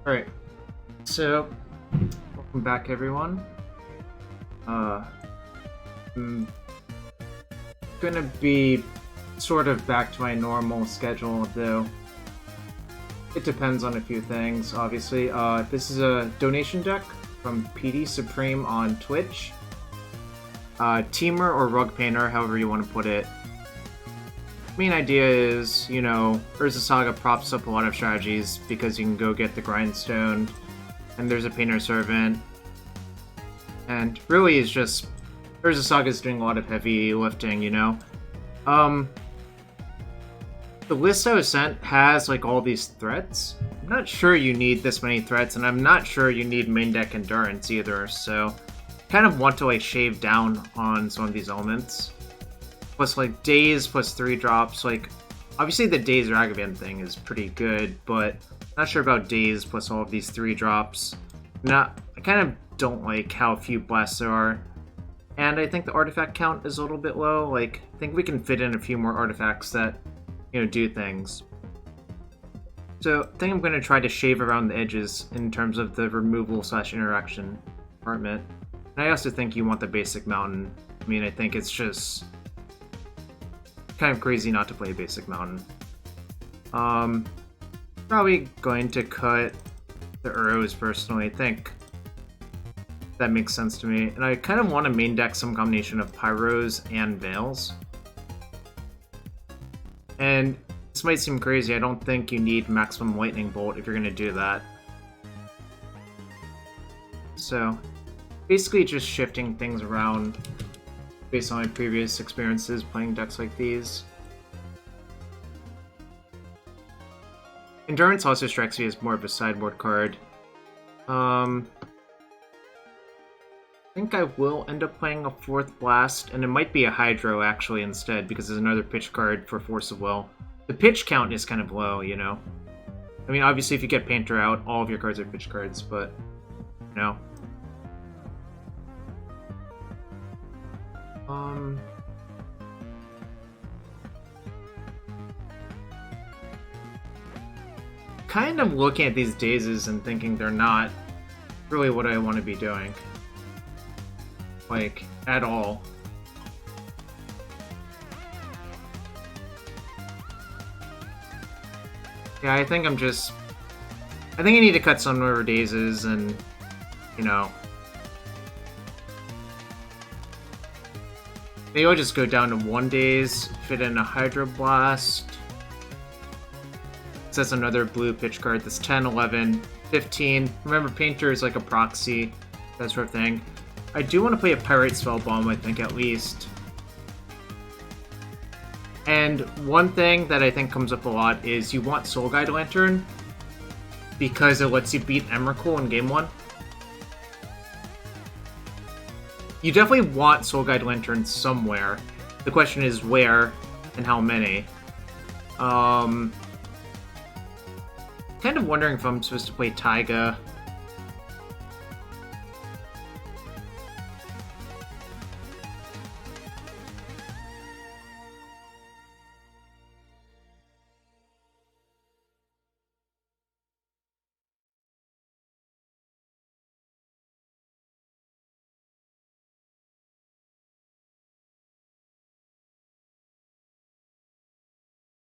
Alright, so welcome back everyone. I'm gonna be sort of back to my normal schedule, though it depends on a few things, obviously. This is a donation deck from PD Supreme on Twitch. Temur or Rug Painter, however you want to put it. Main idea is, Urza Saga props up a lot of strategies because you can go get the Grindstone, and there's a Painter Servant. And really, it's just Urza Saga is doing a lot of heavy lifting, The list I was sent has like all these threats. I'm not sure you need this many threats, and I'm not sure you need main deck endurance either. So, kind of want to like shave down on some of these elements. Plus like days plus 3 drops. Like obviously the days Ragavan thing is pretty good, but not sure about days plus all of these 3 drops. I kind of don't like how few blasts there are. And I think the artifact count is a little bit low. Like I think we can fit in a few more artifacts that, do things. So I think I'm going to try to shave around the edges in terms of the removal / interaction department. And I also think you want the basic mountain. I mean, I think it's just kind of crazy not to play basic mountain. Probably going to cut the Urrows personally. I think that makes sense to me. And I kind of want to main deck some combination of Pyros and Veils. And this might seem crazy, I don't think you need maximum Lightning Bolt if you're going to do that. So, basically just shifting things around based on my previous experiences playing decks like these. Endurance also strikes me as more of a sideboard card. I think I will end up playing a 4th Blast, and it might be a Hydro actually instead, because there's another pitch card for Force of Will. The pitch count is kind of low, I mean, obviously if you get Painter out, all of your cards are pitch cards, but, kind of looking at these dazes and thinking they're not really what I want to be doing. Like, at all. Yeah, I think I need to cut some more dazes and, maybe I'll just go down to 1 daze, fit in a Hydro Blast. So that's another blue pitch card. That's 10, 11, 15. Remember, Painter is like a proxy, that sort of thing. I do want to play a Pyrite Spellbomb, I think, at least. And one thing that I think comes up a lot is you want Soul Guide Lantern because it lets you beat Emrakul in Game 1. You definitely want Soul Guide Lantern somewhere. The question is where and how many. Kind of wondering if I'm supposed to play Taiga.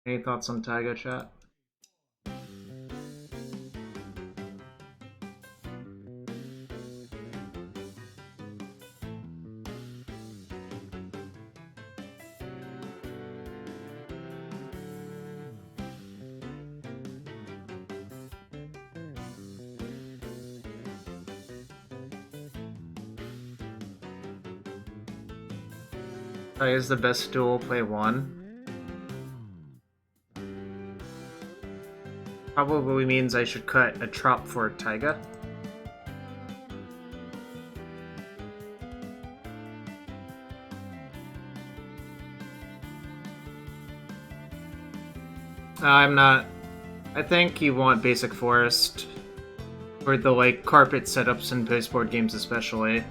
Any thoughts on Taiga, chat? Taiga's the best duel, play 1. Probably means I should cut a Trop for Taiga. I'm not. I think you want Basic Forest for the carpet setups in post-board games especially.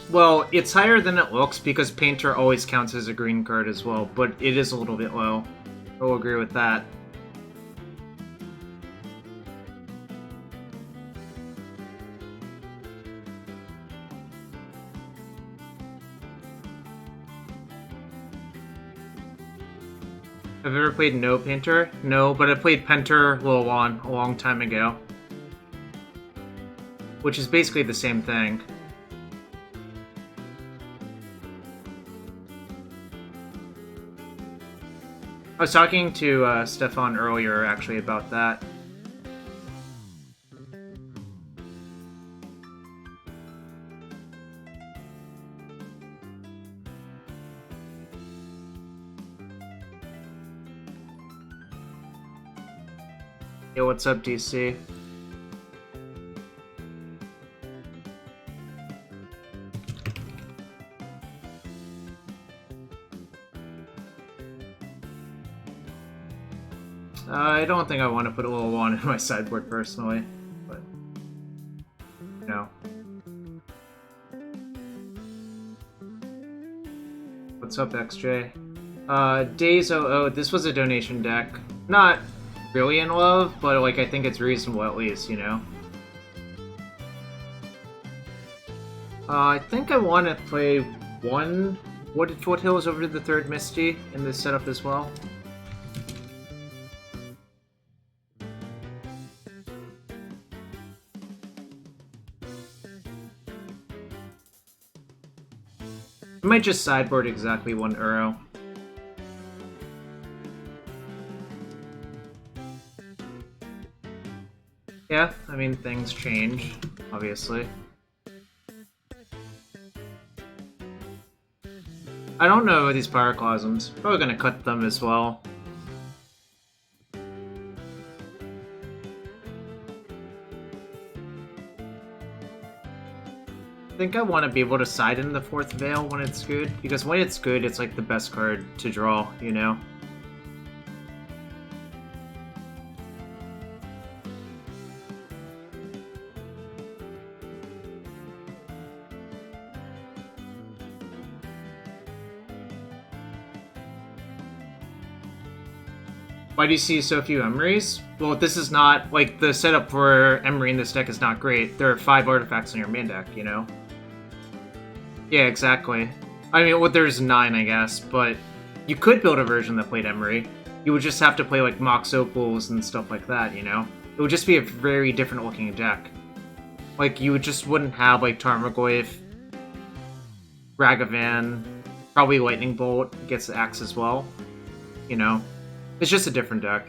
Well, it's higher than it looks because Painter always counts as a green card as well, but it is a little bit low. I'll agree with that. Have you ever played No Painter? No, but I played Painter a long time ago. Which is basically the same thing. I was talking to Stefan earlier, actually, about that. Yo, what's up, DC? I don't think I want to put a little one in my sideboard personally, but no. What's up, XJ? Days OO, this was a donation deck. Not really in love, but like I think it's reasonable at least, you know? I think I want to play one Wooded Foothills over to the third Misty in this setup as well. I might just sideboard exactly one Uro. Yeah, I mean, things change, obviously. I don't know these Pyroclasms. Probably gonna cut them as well. I think I want to be able to side in the fourth Veil when it's good, because when it's good, it's like the best card to draw, you know? Why do you see so few Emeries? Well, this is not, like, the setup for Emery in this deck is not great. There are 5 artifacts in your main deck, you know? Yeah, exactly. I mean, well, there's 9, I guess, but you could build a version that played Emery. You would just have to play, like, Mox Opals and stuff like that, you know? It would just be a very different looking deck. Like, you just wouldn't have, like, Tarmogoyf, Ragavan, probably Lightning Bolt gets the axe as well, you know? It's just a different deck.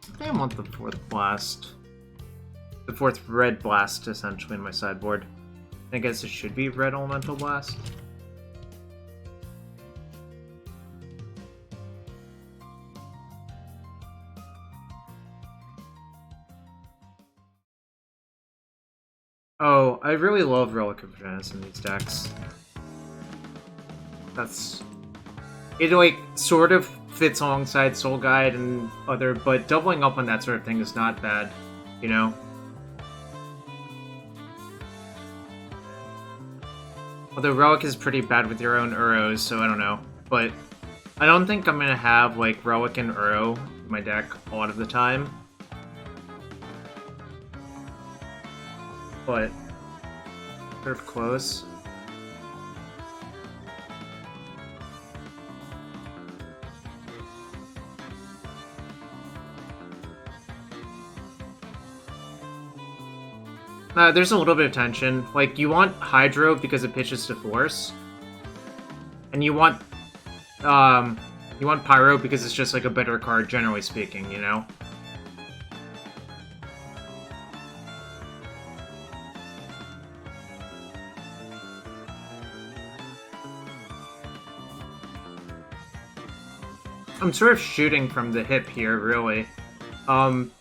I think I want the 4th Blast. The 4th Red Blast, essentially, in my sideboard. I guess it should be Red Elemental Blast. Oh, I really love Relic of Genesis in these decks. That's... It, like, sort of fits alongside Soul Guide and other, but doubling up on that sort of thing is not bad, you know? Although Relic is pretty bad with your own Uros, so I don't know. But I don't think I'm gonna have, like, Relic and Uro in my deck a lot of the time. But sort of close. There's a little bit of tension. Like, you want Hydro because it pitches to Force. And you want Pyro because it's just, like, a better card, generally speaking, you know? I'm sort of shooting from the hip here, really.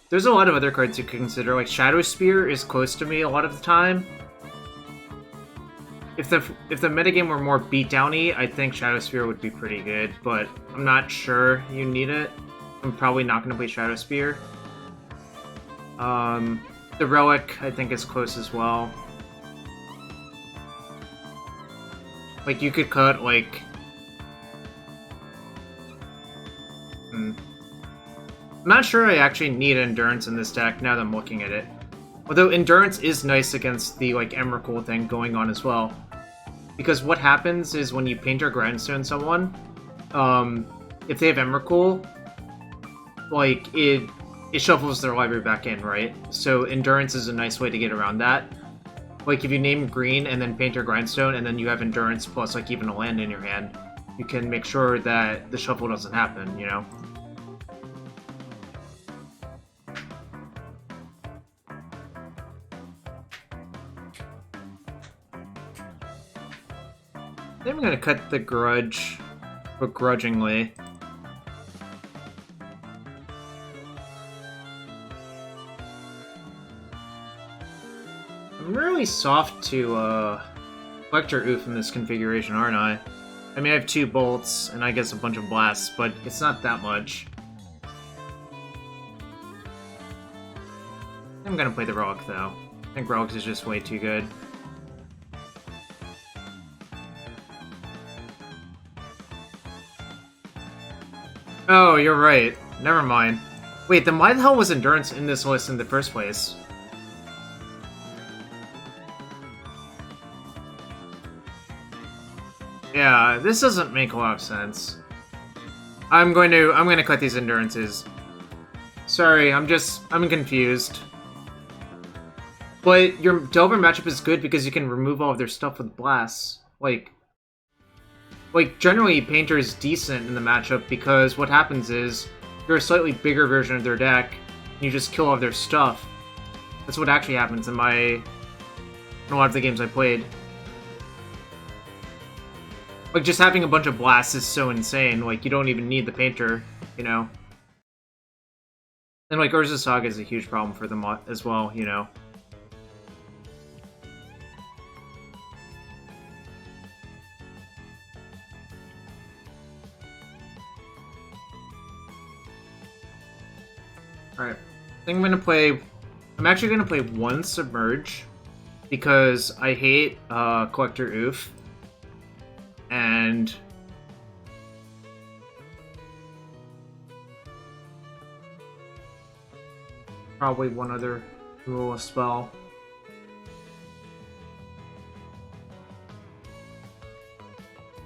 There's a lot of other cards you could consider, like Shadow Spear is close to me a lot of the time. if the metagame were more beatdowny, I think Shadow Spear would be pretty good, but I'm not sure you need it. I'm probably not going to play Shadow Spear. The Relic, I think, is close as well. Like, you could cut, like... I'm not sure I actually need Endurance in this deck, now that I'm looking at it. Although Endurance is nice against the, like, Emrakul thing going on as well. Because what happens is when you Paint or Grindstone someone, if they have Emrakul, like, it shuffles their library back in, right? So Endurance is a nice way to get around that. Like, if you name green and then Paint or Grindstone, and then you have Endurance plus, like, even a land in your hand, you can make sure that the shuffle doesn't happen, you know? I think I'm gonna cut the Grudge begrudgingly. I'm really soft to Collector Oof in this configuration, aren't I? I mean, I have 2 bolts and I guess a bunch of blasts, but it's not that much. I'm gonna play the Relic though. I think Relic is just way too good. Oh, you're right. Never mind. Wait, then why the hell was Endurance in this list in the first place? Yeah, this doesn't make a lot of sense. I'm gonna cut these Endurances. Sorry, I'm confused. But your Delver matchup is good because you can remove all of their stuff with blasts. Like, generally, Painter is decent in the matchup because what happens is you're a slightly bigger version of their deck, and you just kill all of their stuff. That's what actually happens in a lot of the games I played. Like, just having a bunch of blasts is so insane, like, you don't even need the Painter, you know? And, like, Urza Saga is a huge problem for them as well, you know? Alright, I think I'm actually gonna play 1 Submerge, because I hate Collector Oof, and probably one other rule of spell.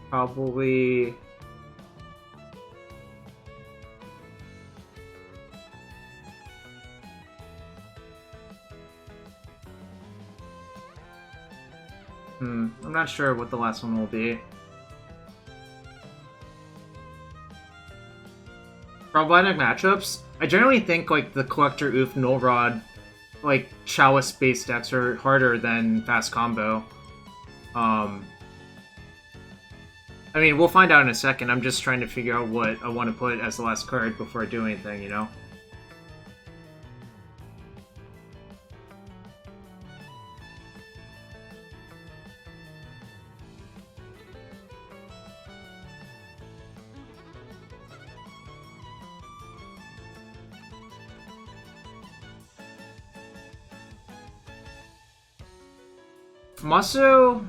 Probably... I'm not sure what the last one will be. Problematic matchups? I generally think, like, the Collector Oof, Null Rod, like, Chalice-based decks are harder than Fast Combo. I mean, we'll find out in a second. I'm just trying to figure out what I want to put as the last card before I do anything, you know? Maso...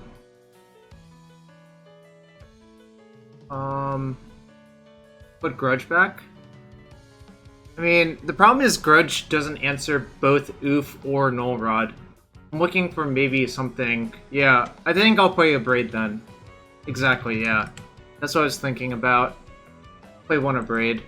Put Grudge back? I mean, the problem is Grudge doesn't answer both Oof or Null Rod. I'm looking for maybe something... Yeah, I think I'll play a Braid then. Exactly, yeah. That's what I was thinking about. Play 1 of Braid.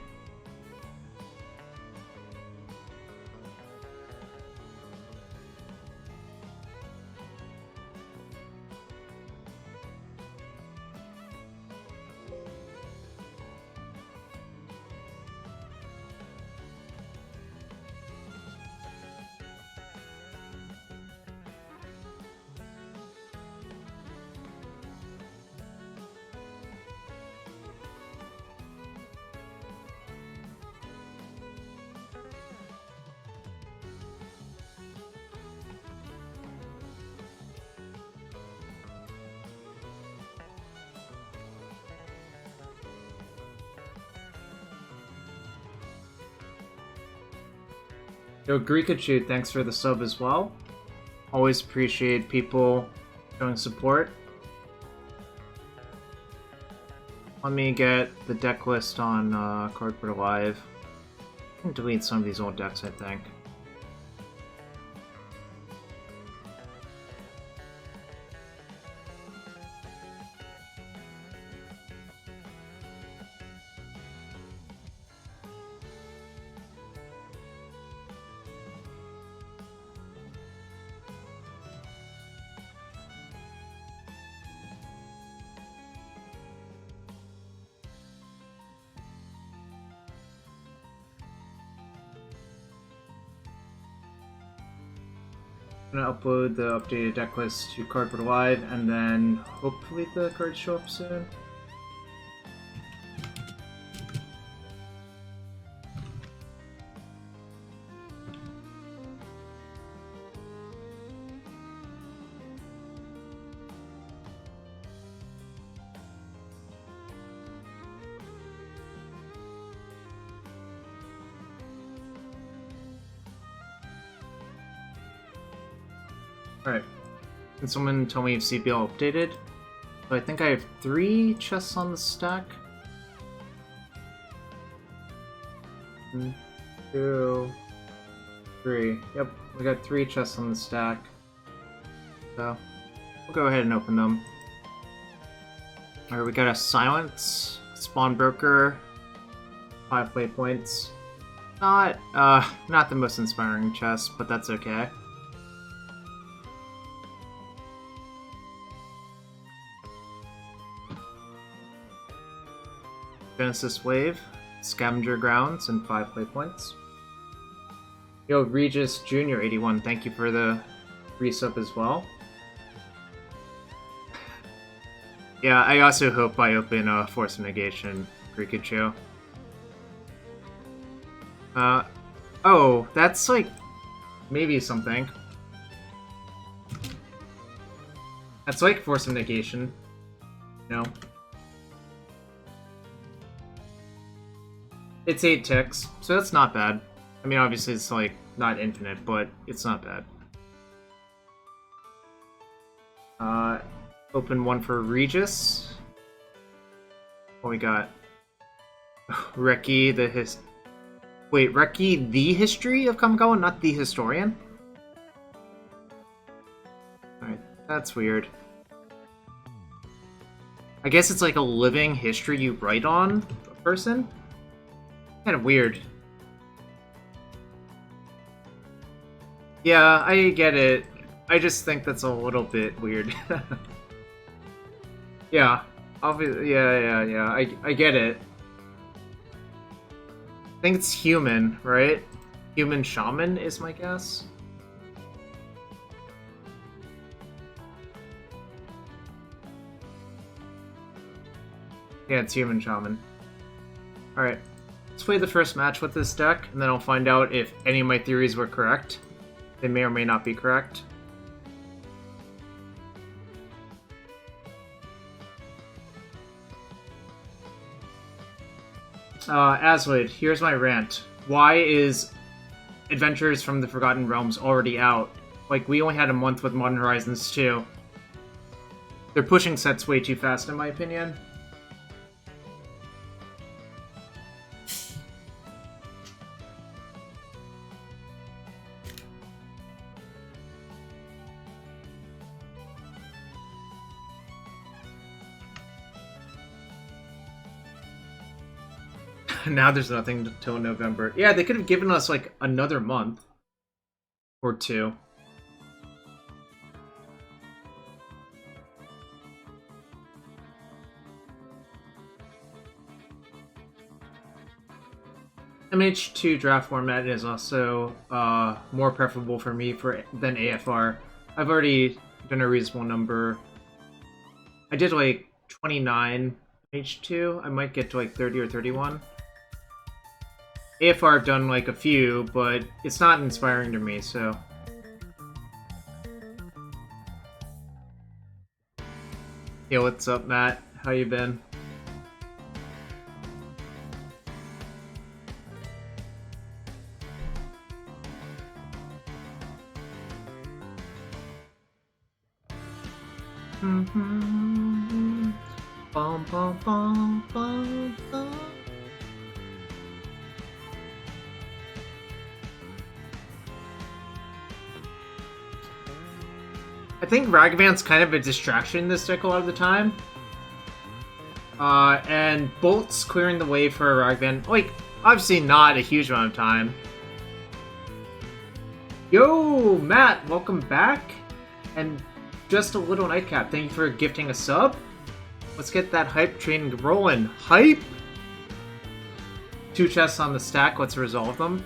Yo, Greekachu, thanks for the sub as well. Always appreciate people showing support. Let me get the deck list on Cardboard Live. I can delete some of these old decks, I think. I'm gonna upload the updated deck list to Cardboard Live, and then hopefully the cards show up soon. Alright. Can someone tell me if CPL updated? So I think I have 3 chests on the stack. 1, 2, 3. Yep, we got 3 chests on the stack. So, we'll go ahead and open them. Alright, we got a Silence, Spawn Broker, 5 play points. Not the most inspiring chest, but that's okay. Genesis Wave, Scavenger Grounds, and 5 play points. Yo, Regis Jr. 81, thank you for the resub as well. Yeah, I also hope I open Force of Negation, Rikachu. Oh, that's like maybe something. That's like Force of Negation. No. It's 8 ticks, so that's not bad. I mean, obviously it's like not infinite, but it's not bad. Open one for Regis. What we got? Reki the Wait, Reki the History of Kamigawa, not the Historian? Alright, that's weird. I guess it's like a living history you write on a person? Kind of weird. Yeah, I get it. I just think that's a little bit weird. Yeah, obviously, yeah. I get it. I think it's human, right? Human shaman is my guess. Yeah, it's human shaman. Alright. Let's play the first match with this deck, and then I'll find out if any of my theories were correct. They may or may not be correct. Aswood, here's my rant. Why is Adventures from the Forgotten Realms already out? Like, we only had a month with Modern Horizons 2. They're pushing sets way too fast, in my opinion. Now there's nothing till November. Yeah, they could have given us, like, another month. Or 2. MH2 draft format is also more preferable for me than AFR. I've already done a reasonable number. I did, like, 29 H2. I might get to, like, 30 or 31. AFR I've done like a few, but it's not inspiring to me, so. Yo, what's up, Matt? How you been? Bum, bum, bum, bum, bum. I think Ragavan's kind of a distraction in this deck a lot of the time. And Bolt's clearing the way for Ragavan. Like, obviously not a huge amount of time. Yo, Matt, welcome back. And just a little nightcap. Thank you for gifting a sub. Let's get that hype train rolling. Hype! 2 chests on the stack. Let's resolve them.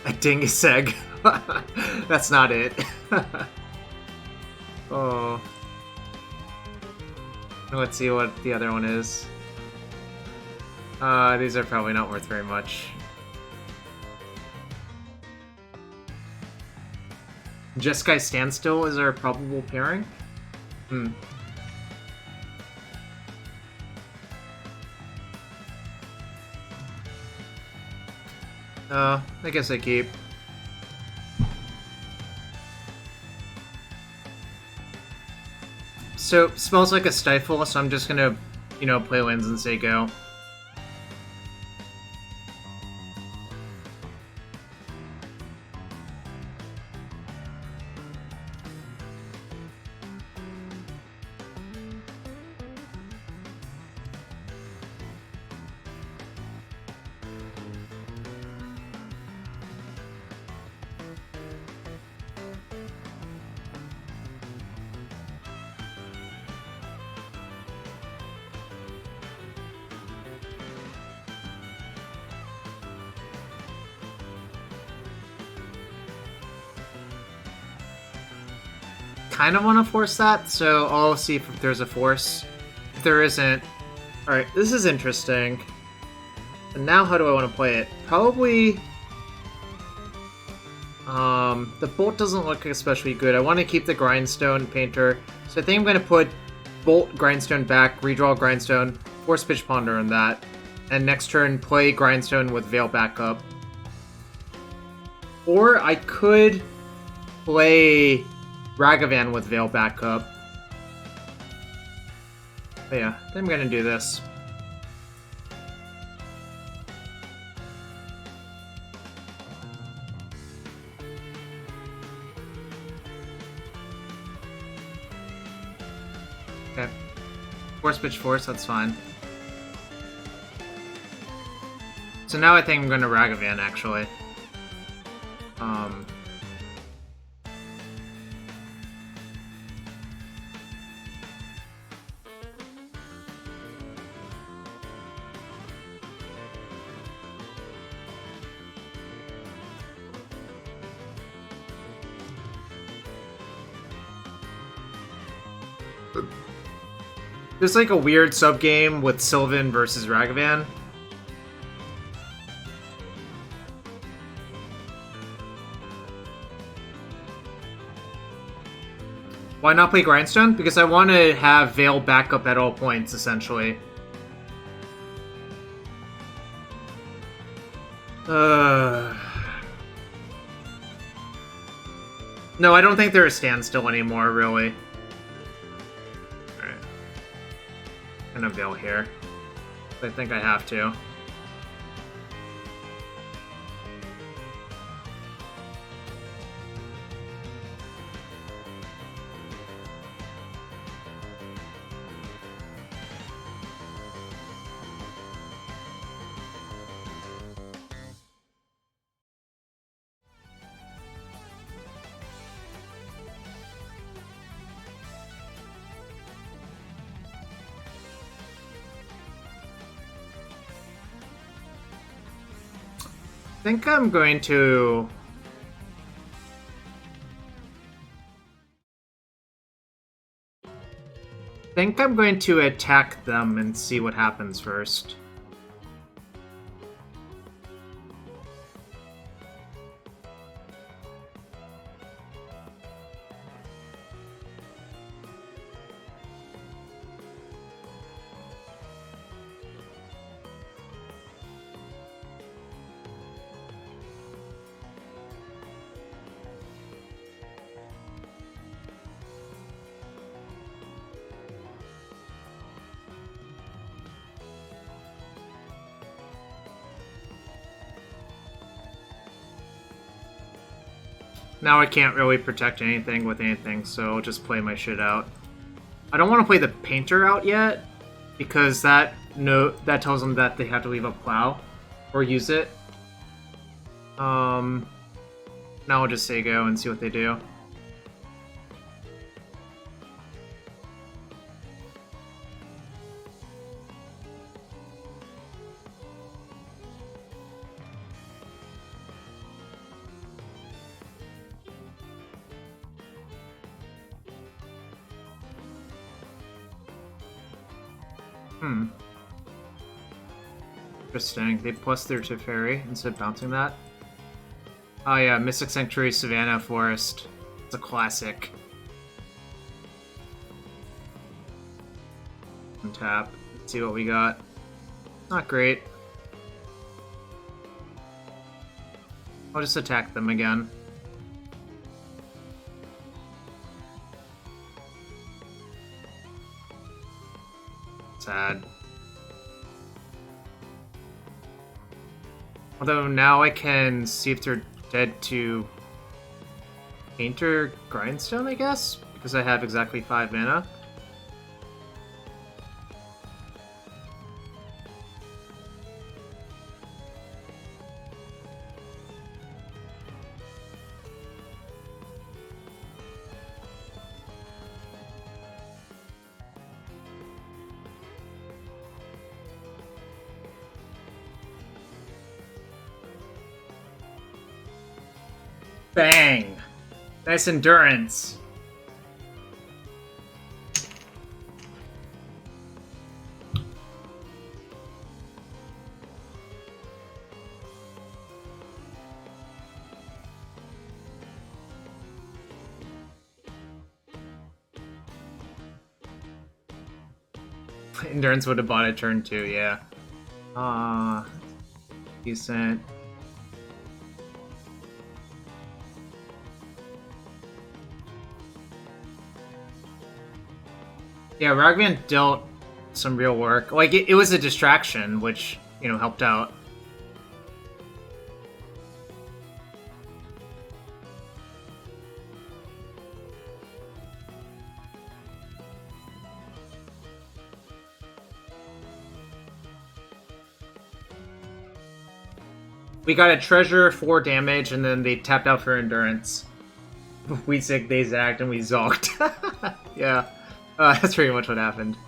A dingus egg. That's not it. Oh. Let's see what the other one is. These are probably not worth very much. Jeskai Standstill is our probable pairing? I guess I keep. So, smells like a stifle, so I'm just gonna, play lands and say go. Kind of want to force that, so I'll see if there's a force. If there isn't... Alright, this is interesting. And now how do I want to play it? Probably... the Bolt doesn't look especially good. I want to keep the Grindstone Painter, so I think I'm going to put Bolt, Grindstone back, redraw Grindstone, force Pitch Ponder on that, and next turn play Grindstone with Veil backup. Or I could play Ragavan with Veil backup. But yeah, I think I'm gonna do this. Okay. Force Pitch Force, that's fine. So now I think I'm gonna Ragavan, actually. There's like a weird sub-game with Sylvan versus Ragavan. Why not play Grindstone? Because I want to have Veil backup at all points, essentially. No, I don't think they're a standstill anymore, really. Alright. I'm gonna Veil here. I think I have to. I think I'm going to... attack them and see what happens first. now I can't really protect anything with anything, so I'll just play my shit out. I don't want to play the Painter out yet, because that tells them that they have to leave a plow or use it. Now I'll just say go and see what they do. Interesting. They plus their Teferi instead of bouncing that. Oh yeah, Mystic Sanctuary Savannah Forest. It's a classic. Untap. Let's see what we got. Not great. I'll just attack them again. Sad. Although now I can see if they're dead to Painter Grindstone, I guess? Because I have exactly 5 mana. Bang! Nice endurance. Endurance would have bought a turn 2, yeah. Decent. Yeah, Ragavan dealt some real work. Like, it was a distraction, which, you know, helped out. We got a treasure, 4 damage, and then they tapped out for endurance. We sick, they zagged, and we zonked. Yeah. That's pretty much what happened.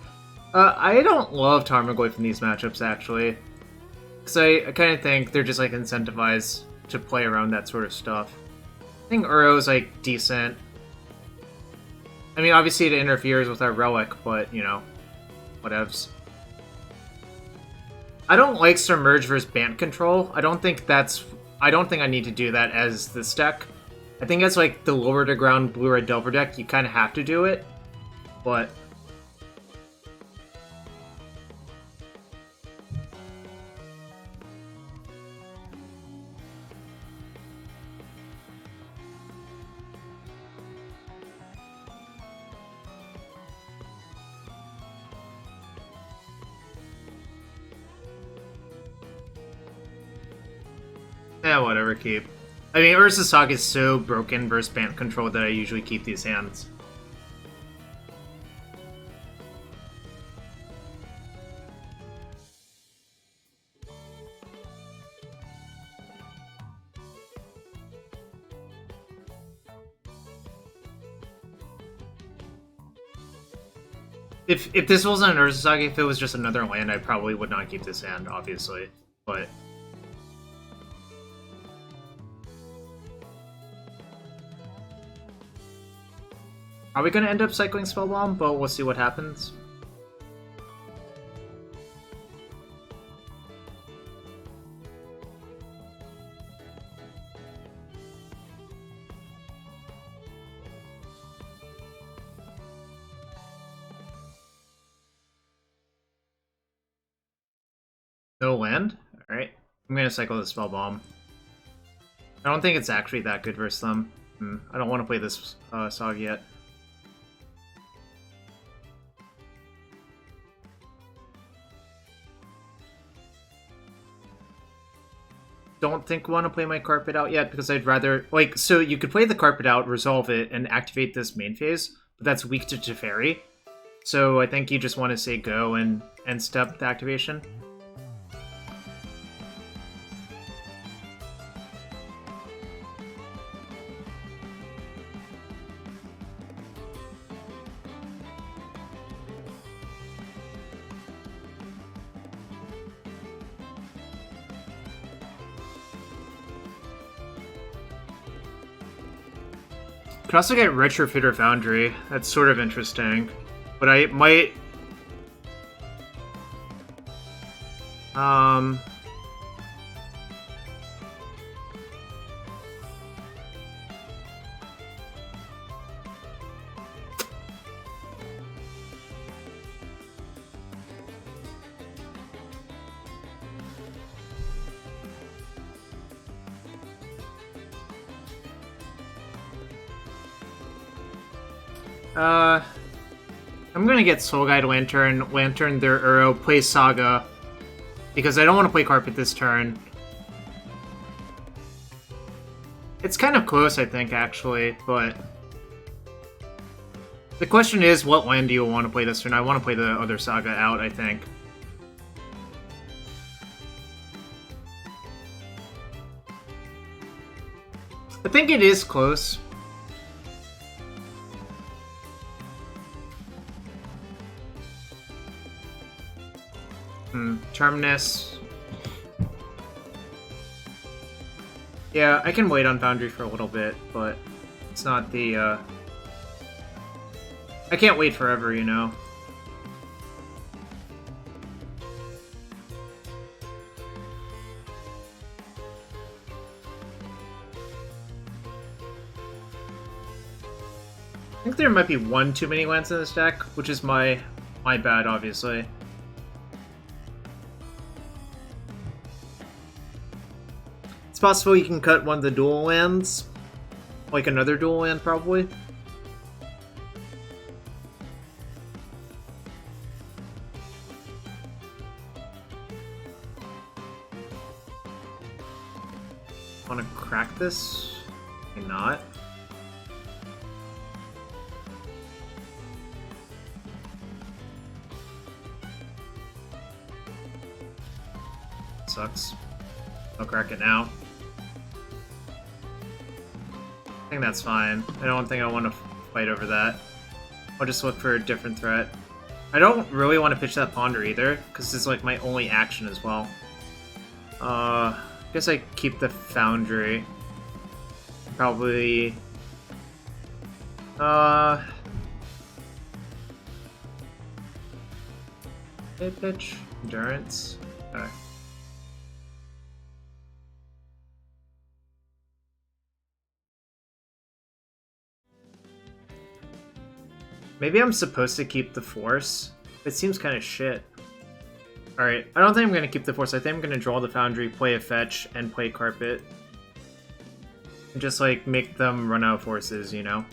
I don't love Tarmogoyf in these matchups, actually. Because I kind of think they're just, like, incentivized to play around that sort of stuff. I think Uro's, like, decent. I mean, obviously it interferes with our Relic, but, you know, whatevs. I don't like Submerge versus Bant Control. I don't think I need to do that as this deck. I think as, like, the lower to ground Blue-Red Delver deck, you kind of have to do it. But yeah, whatever, keep. I mean, Urza Saga is so broken versus Bant Control that I usually keep these hands. If this wasn't an Urza Saga, if it was just another land, I probably would not keep this hand, obviously. But are we going to end up cycling Spellbomb? But we'll see what happens. No land? Alright. I'm going to cycle the Spellbomb. I don't think it's actually that good versus them. I don't want to play this Saga yet. don't think want to play my carpet out yet because I'd rather like so you could play the carpet out, resolve it, and activate this main phase, but that's weak to Teferi. So I think you just want to say go and step the activation. Could also get Retrofitter Foundry. That's sort of interesting. But I might... I'm gonna get Soul Guide Lantern their Uro, play Saga, because I don't want to play Carpet this turn. It's kind of close, I think, actually, but... The question is, what land do you want to play this turn? I want to play the other Saga out, I think. I think it is close. Terminus. Yeah, I can wait on Foundry for a little bit, but it's not the, I can't wait forever, you know? I think there might be one too many lands in this deck, which is my bad, obviously. It's possible you can cut one of the dual lands. Like another dual land, probably. Want to crack this? Maybe not. Sucks. I'll crack it now. I think that's fine. I don't think I want to fight over that. I'll just look for a different threat. I don't really want to pitch that Ponder either, because it's like my only action as well. I guess I keep the Foundry. Probably... Hit pitch? Endurance? Okay. Maybe I'm supposed to keep the Force. It seems kind of shit. Alright, I don't think I'm going to keep the Force. I think I'm going to draw the Foundry, play a Fetch, and play Carpet. And just, like, make them run out of forces, you know?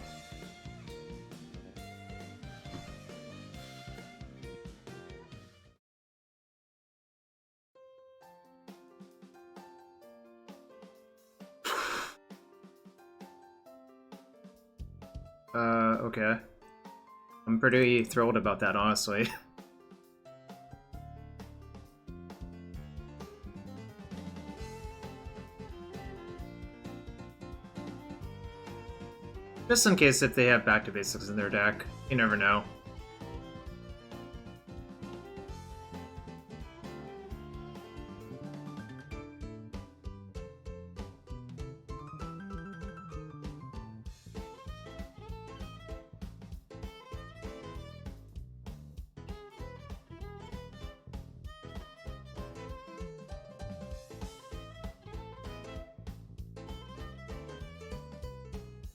Okay. I'm pretty thrilled about that, honestly. Just in case if they have Back to Basics in their deck. You never know.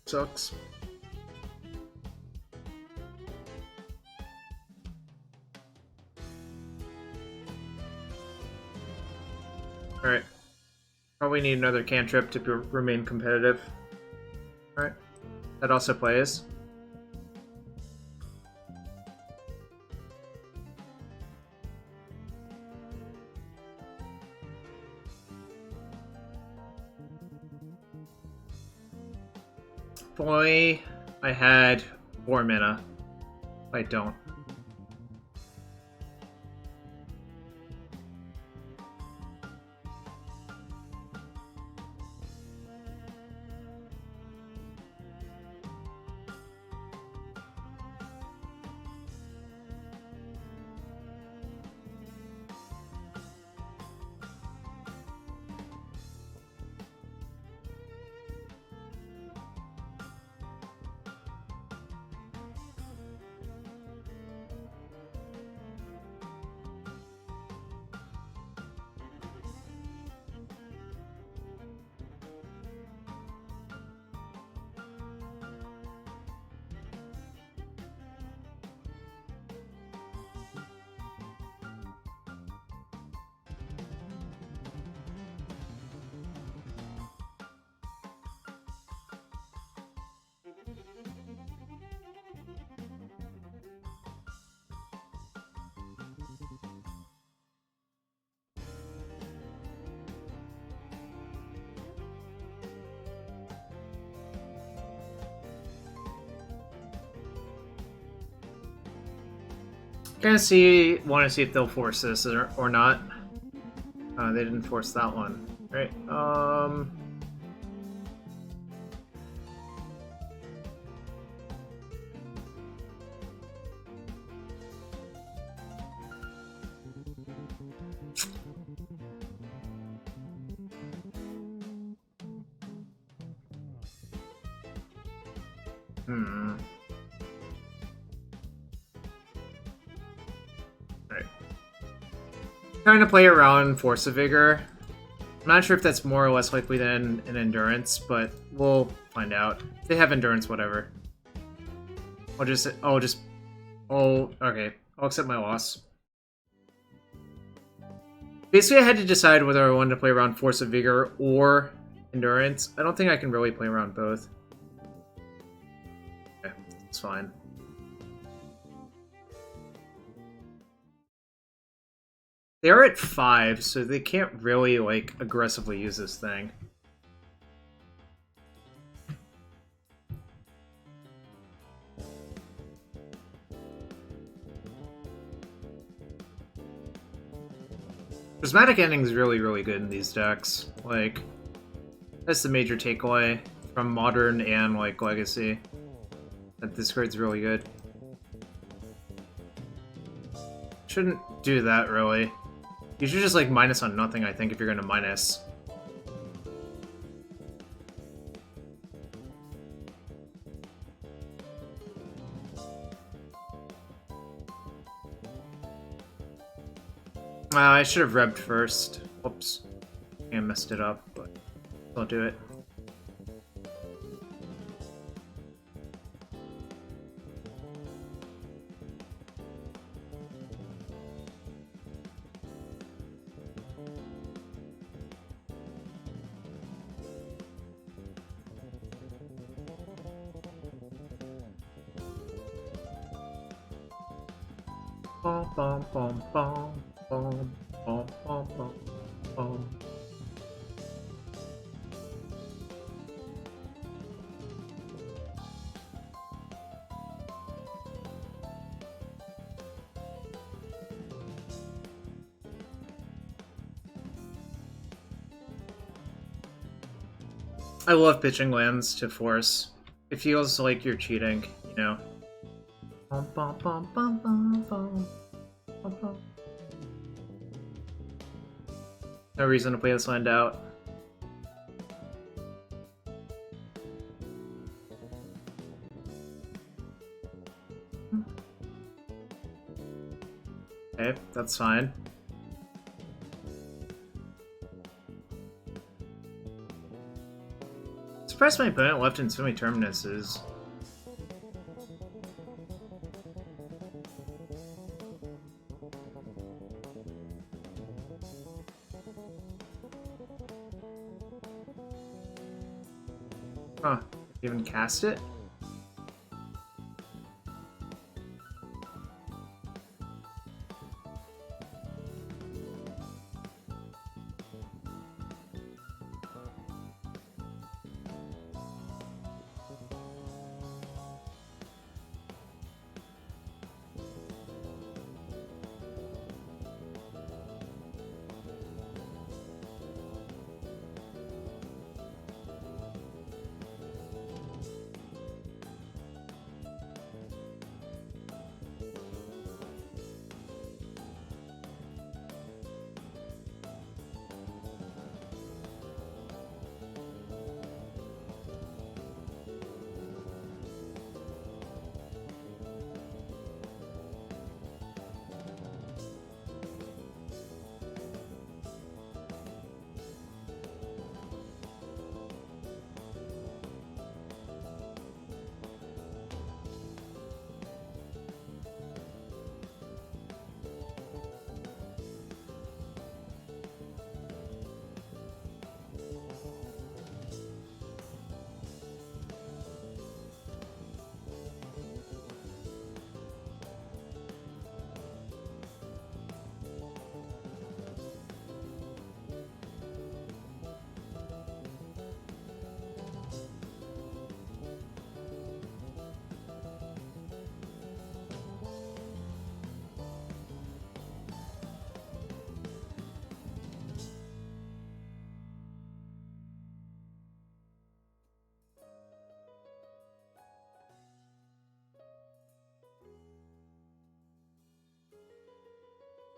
Sucks. Alright. Probably need another cantrip to remain competitive. Alright. That also plays. boy, I had 4 mana. I don't. Want to see if they'll force this or not. They didn't force that one, right? Right. Trying to play around Force of Vigor. I'm not sure if that's more or less likely than an Endurance, but we'll find out. If they have Endurance, whatever. Okay. I'll accept my loss. Basically, I had to decide whether I wanted to play around Force of Vigor or Endurance. I don't think I can really play around both. Okay, it's fine. They are at 5, so they can't really, like, aggressively use this thing. Prismatic Ending is really, really good in these decks. Like, that's the major takeaway from Modern and, like, Legacy. That this card's really good. Shouldn't do that, really. You should just, like, minus on nothing, I think, if you're gonna minus. I should have rebbed first. Whoops. I messed it up, but I'll do it. Bum, bum, bum, bum, bum, bum, bum, bum, bum. I love pitching lands to force. It feels like you're cheating, you know? Bum, bum, bum, bum, bum, bum. No reason to play this land out. Okay, that's fine. Surprised my opponent left in so many terminuses. Huh, even cast it?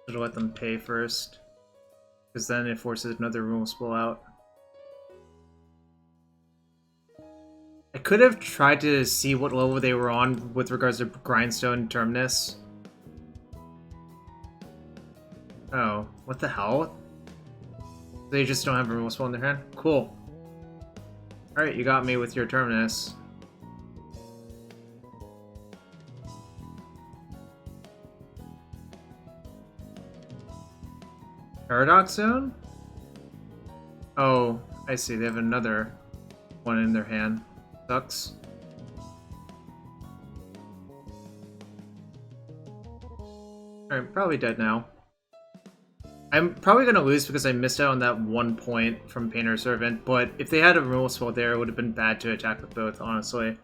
Should let them pay first, because then it forces another removal out. I could have tried to see what level they were on with regards to Grindstone Terminus. Oh, what the hell? They just don't have a removal spell in their hand? Cool. Alright, you got me with your Terminus. Paradox Zone? Oh, I see. They have another one in their hand. Sucks. Alright, probably dead now. I'm probably going to lose because I missed out on that 1 point from Painter Servant, but if they had a removal spell there, it would have been bad to attack with both, honestly.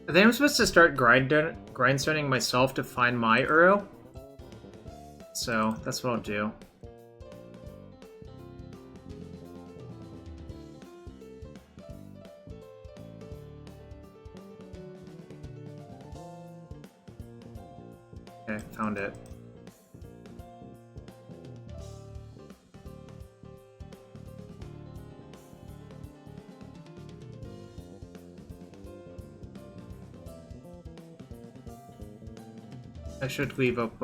I think I'm supposed to start grindstoning myself to find my Uro. So, that's what I'll do. Okay, found it. I should leave up,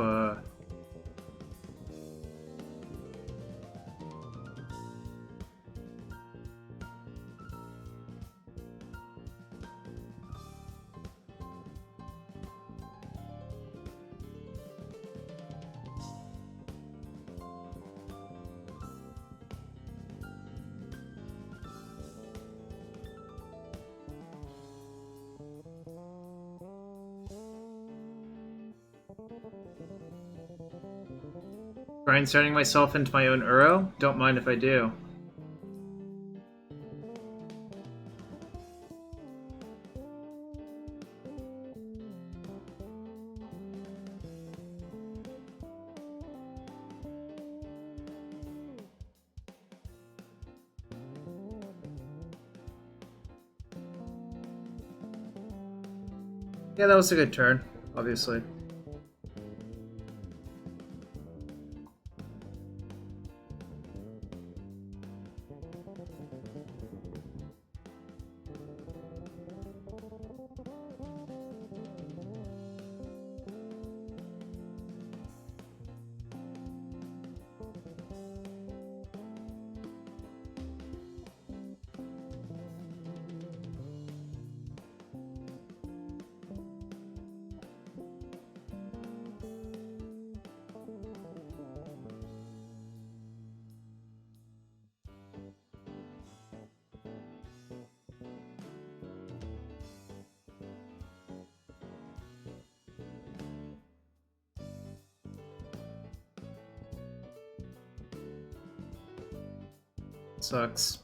grindstoning myself into my own Uro? Don't mind if I do. Yeah, that was a good turn, obviously. Sucks.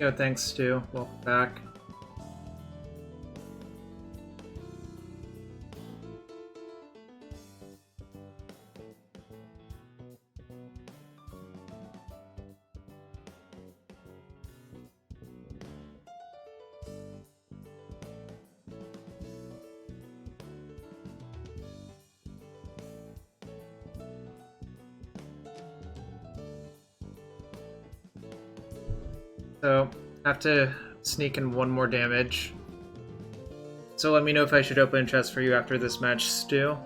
Yo, thanks, Stu. Welcome back. So, have to sneak in one more damage. so let me know if I should open a chest for you after this match, Stu.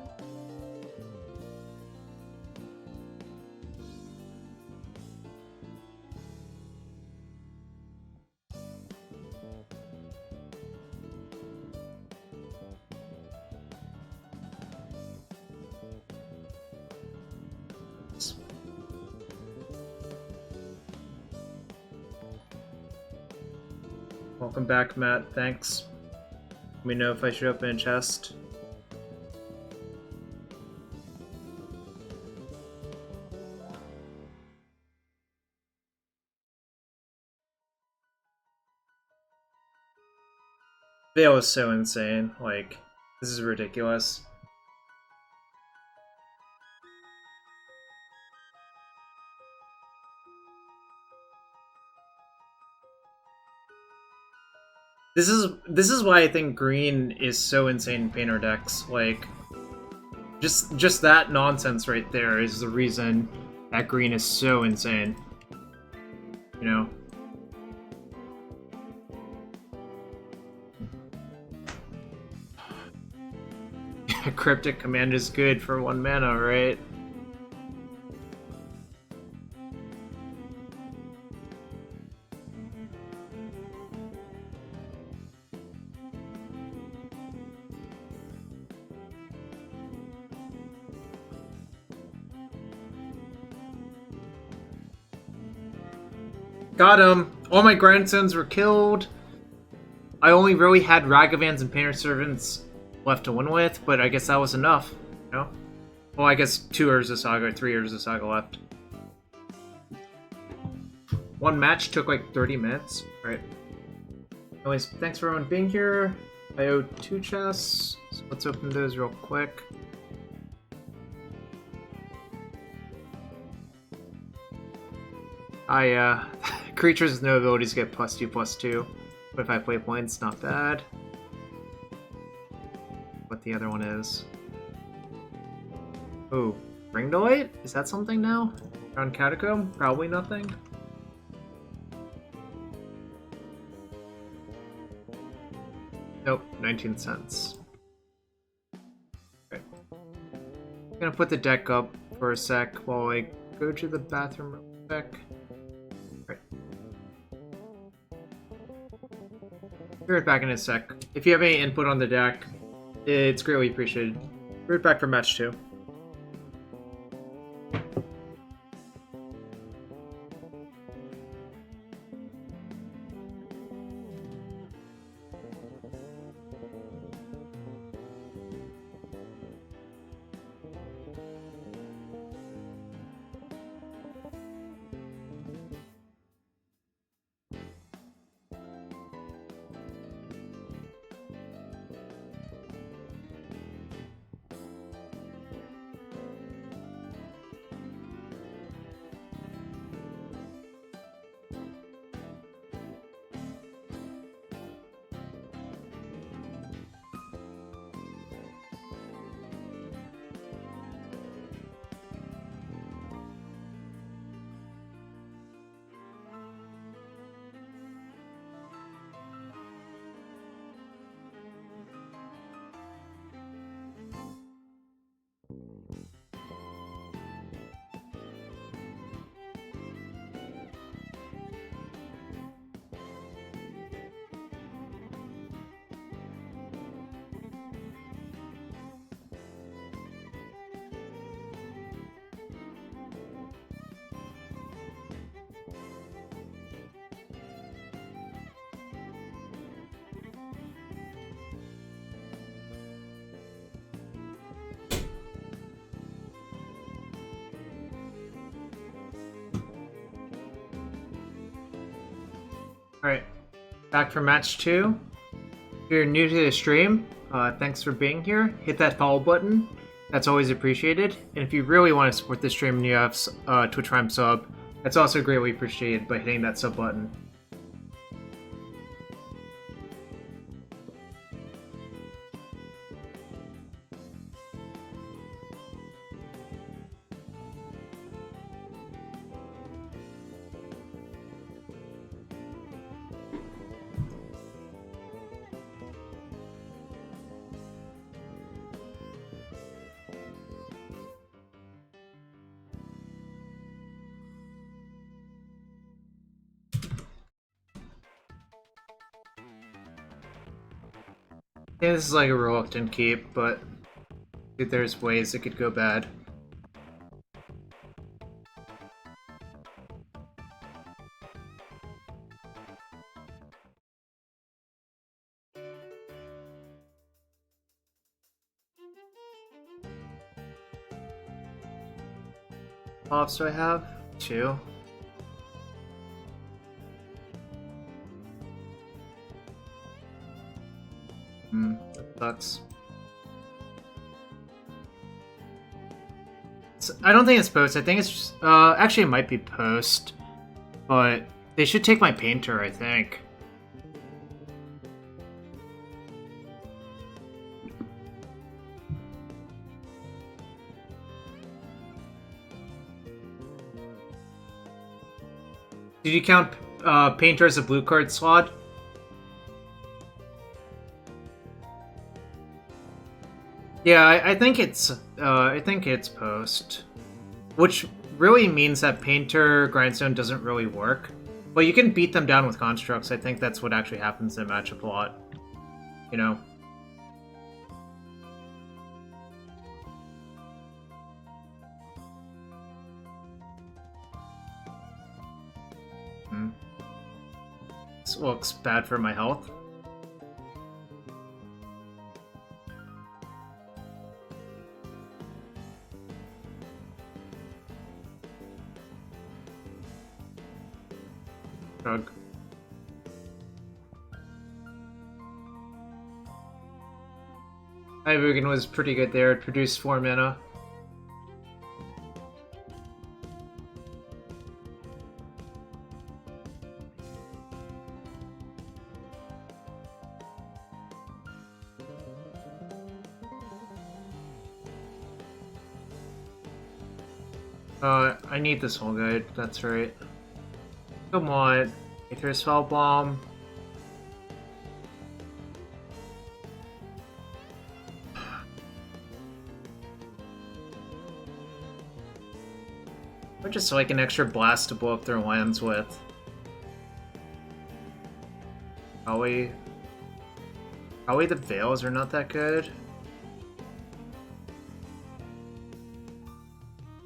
Welcome back, Matt. Thanks. Let me know if I should open a chest. Veil is so insane. Like, this is ridiculous. This is why I think green is so insane in painter decks. Like, just that nonsense right there is the reason that green is so insane. You know? Cryptic Command is good for 1 mana, right? Got him! All my grandsons were killed! I only really had Ragavans and Painter Servants left to win with, but I guess that was enough, you know? Well, I guess 2 Urza Saga or 3 Urza Saga left. 1 match took like 30 minutes, right? Anyways, thanks for everyone being here. I owe 2 chests, so let's open those real quick. Creatures with no abilities get +2/+2. But if I play points, not bad. What the other one is. Oh, Ring Delight? Is that something now? On Catacomb? Probably nothing. Nope, 19 cents. Okay. I'm gonna put the deck up for a sec while I go to the bathroom real quick. Right. Be right back in a sec. If you have any input on the deck, it's greatly appreciated. Be right back for match 2. Alright, back for match 2. If you're new to the stream, thanks for being here. Hit that follow button. That's always appreciated. And if you really want to support the stream and you have Twitch Prime sub, that's also greatly appreciated by hitting that sub button. Yeah, this is like a reluctant keep, but there's ways it could go bad. Offs do I have? 2. That sucks. I don't think it's post. I think it's just, actually it might be post, but they should take my painter, I think. Did you count painter as a blue card slot? Yeah, I think it's post, which really means that painter grindstone doesn't really work. But you can beat them down with constructs. I think that's what actually happens in matchup a lot. You know. This looks bad for my health. Shrug. Ibogan was pretty good there. It produced 4 mana. I need this whole guide, that's right. Come on. Aether Spell Bomb. Or just like an extra blast to blow up their lands with. Probably the Veils are not that good.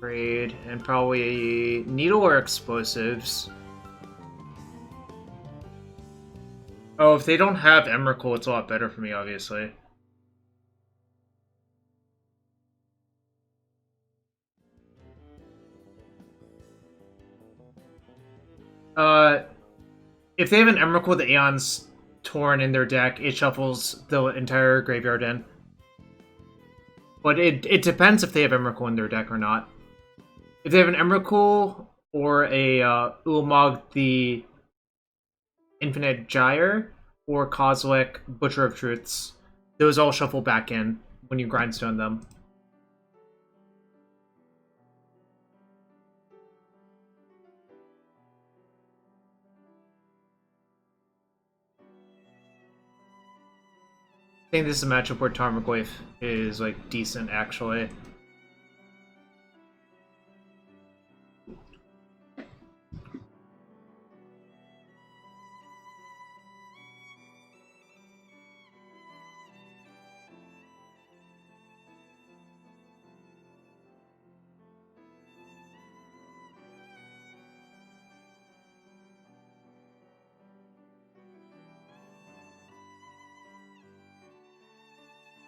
Raid, and probably Needle or Explosives. Oh, if they don't have Emrakul, it's a lot better for me, obviously. If they have an Emrakul, the Aeon's Torn in their deck, it shuffles the entire graveyard in. But it depends if they have Emrakul in their deck or not. If they have an Emrakul or a Ulamog the Infinite Gyre or Kozilek Butcher of Truths, those all shuffle back in when you grindstone them. I think this is a matchup where Tarmogoyf is like decent actually.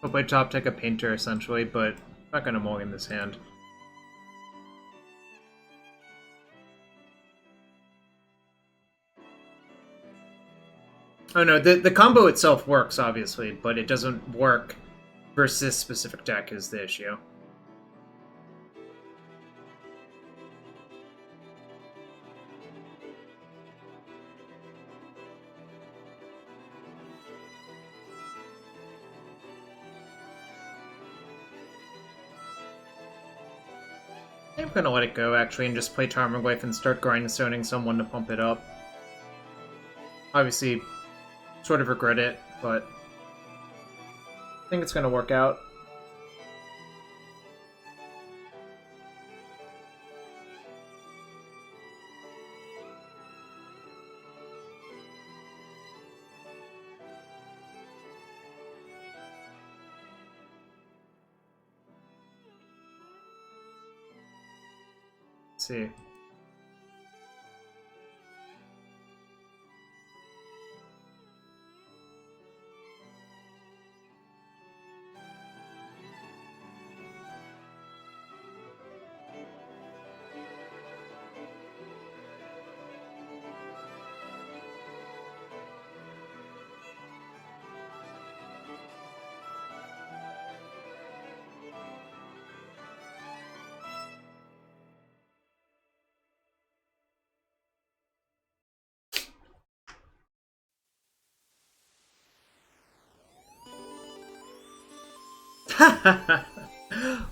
Hope I top deck a painter essentially, but I'm not gonna mulligan this hand. Oh no, the combo itself works obviously, but it doesn't work versus this specific deck is the issue. I'm gonna let it go, actually, and just play Tarmogoyf and start grindstoning someone to pump it up. Obviously, sort of regret it, but I think it's gonna work out. Let's see.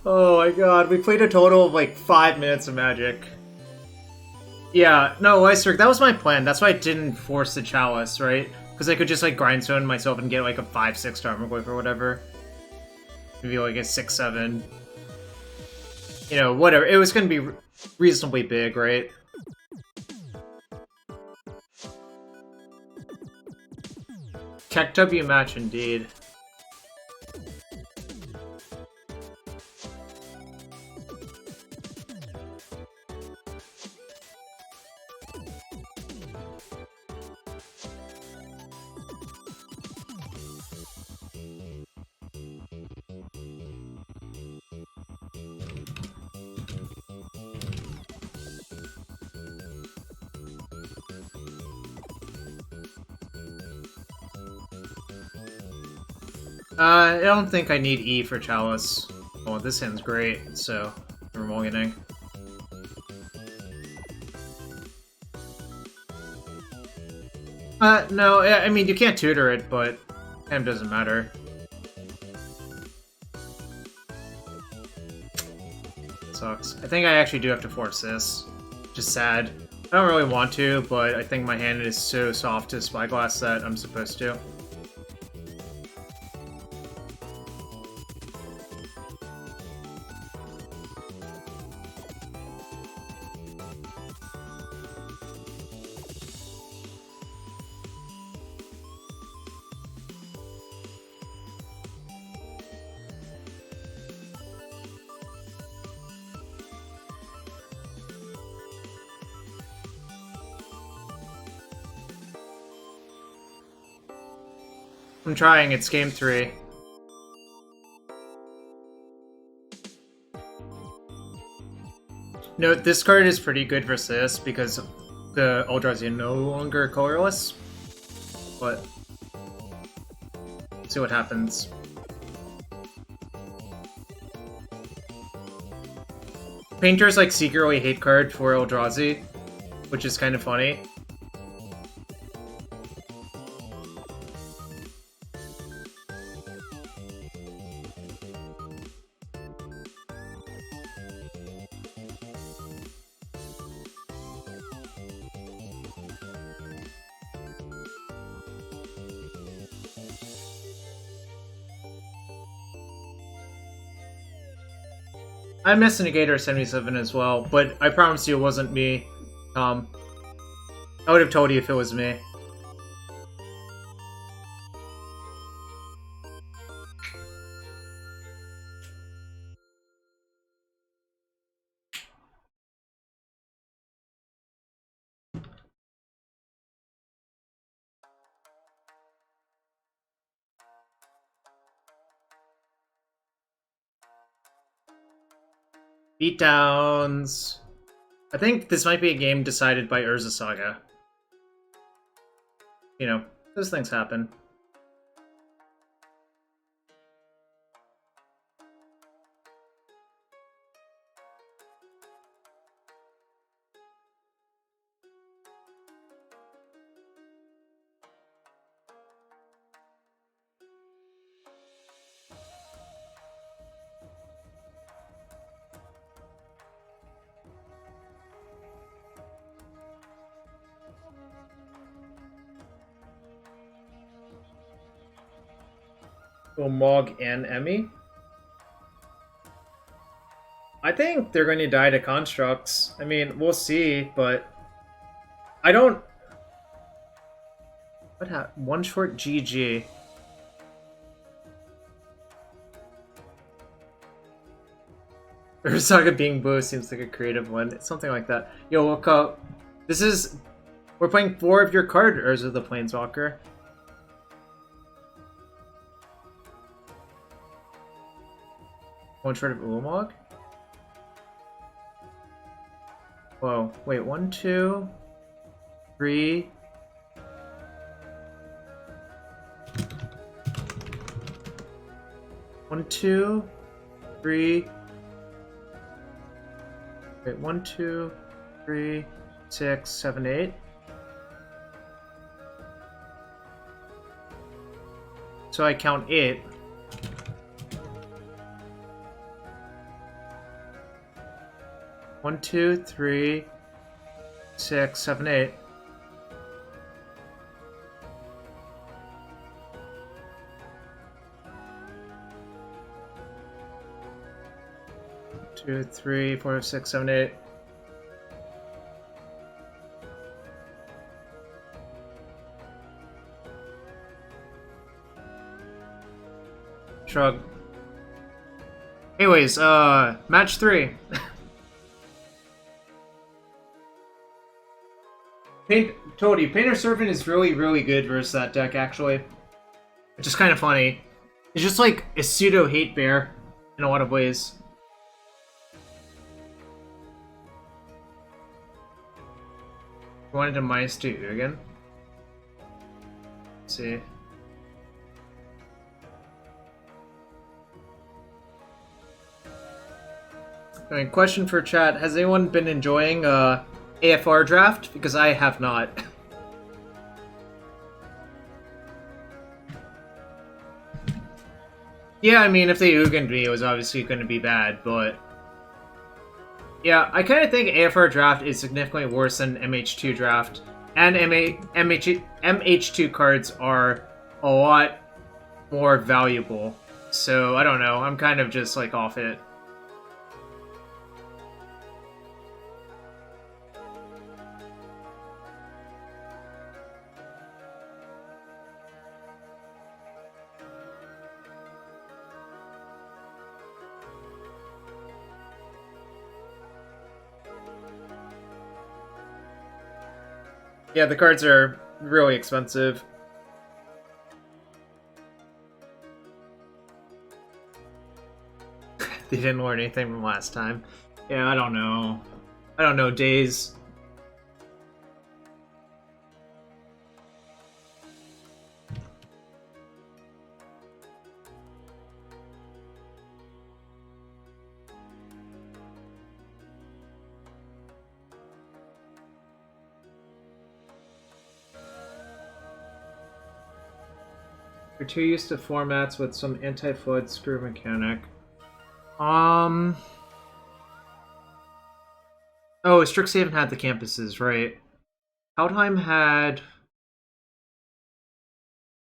Oh my god, we played a total of like 5 minutes of Magic. Yeah, no, Iceberg, that was my plan. That's why I didn't force the Chalice, right? Because I could just like grindstone myself and get like a 5/6 Tarmogoyf or whatever. Maybe like a 6/7. You know, whatever. It was gonna be reasonably big, right? Tech W match indeed. I don't think I need E for Chalice. Oh, this hand's great, so we're mulliganing. No, I mean, you can't tutor it, but time doesn't matter. Sucks. I think I actually do have to force this. Just sad. I don't really want to, but I think my hand is so soft to Spyglass that I'm supposed to. I'm trying, it's game 3. Note, this card is pretty good for this because the Eldrazi are no longer colorless. But see what happens. Painters like secretly hate card for Eldrazi, which is kind of funny. I missed a Negator 77 as well, but I promise you it wasn't me, Tom. I would have told you if it was me. Beatdowns. I think this might be a game decided by Urza Saga. You know, those things happen. Will Mog and Emmy? I think they're going to die to constructs. I mean, we'll see, but I don't. What happened? One short GG. Or Saga being blue seems like a creative one. It's something like that. Yo, look up. This is... We're playing 4 of your card, Urza the Planeswalker. One short of Ulamog? Whoa, wait, 1, 2, 3... 1, 2, 3... Wait, 1, 2, 3, 6, 7, 8. So I count 8. One, 2, 3, 6, 7, 8. Two, 3, 4, 6, 7, 8. Shrug. Anyways, match 3. Told you, Painter Servant is really, really good versus that deck, actually. Which is kind of funny. It's just like a pseudo hate bear in a lot of ways. Wanted to -2 again. Let's see. I mean, question for chat: has anyone been enjoying AFR draft? Because I have not. Yeah, I mean, if they Ugined me, it was obviously going to be bad, but... Yeah, I kind of think AFR draft is significantly worse than MH2 draft. And MH2 cards are a lot more valuable. So, I don't know, I'm kind of just, like, off it. Yeah, the cards are really expensive. They didn't learn anything from last time. Yeah, I don't know. I don't know, Days. You're too used to formats with some anti-flood screw mechanic. Oh, Strixhaven had the campuses, right? Kaldheim had...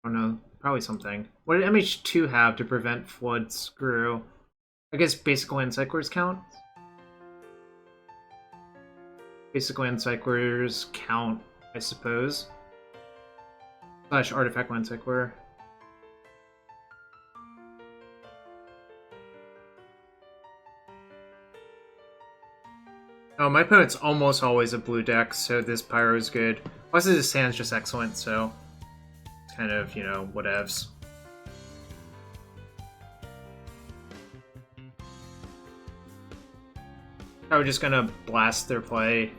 I don't know, probably something. What did MH2 have to prevent flood screw? I guess basic land cyclers count? Basic land cyclers count, I suppose. Slash artifact land cycler. Oh, my opponent's almost always a blue deck, so this Pyro is good. Plus, his hand's just excellent, so it's kind of, you know, whatevs. Probably just gonna blast their play.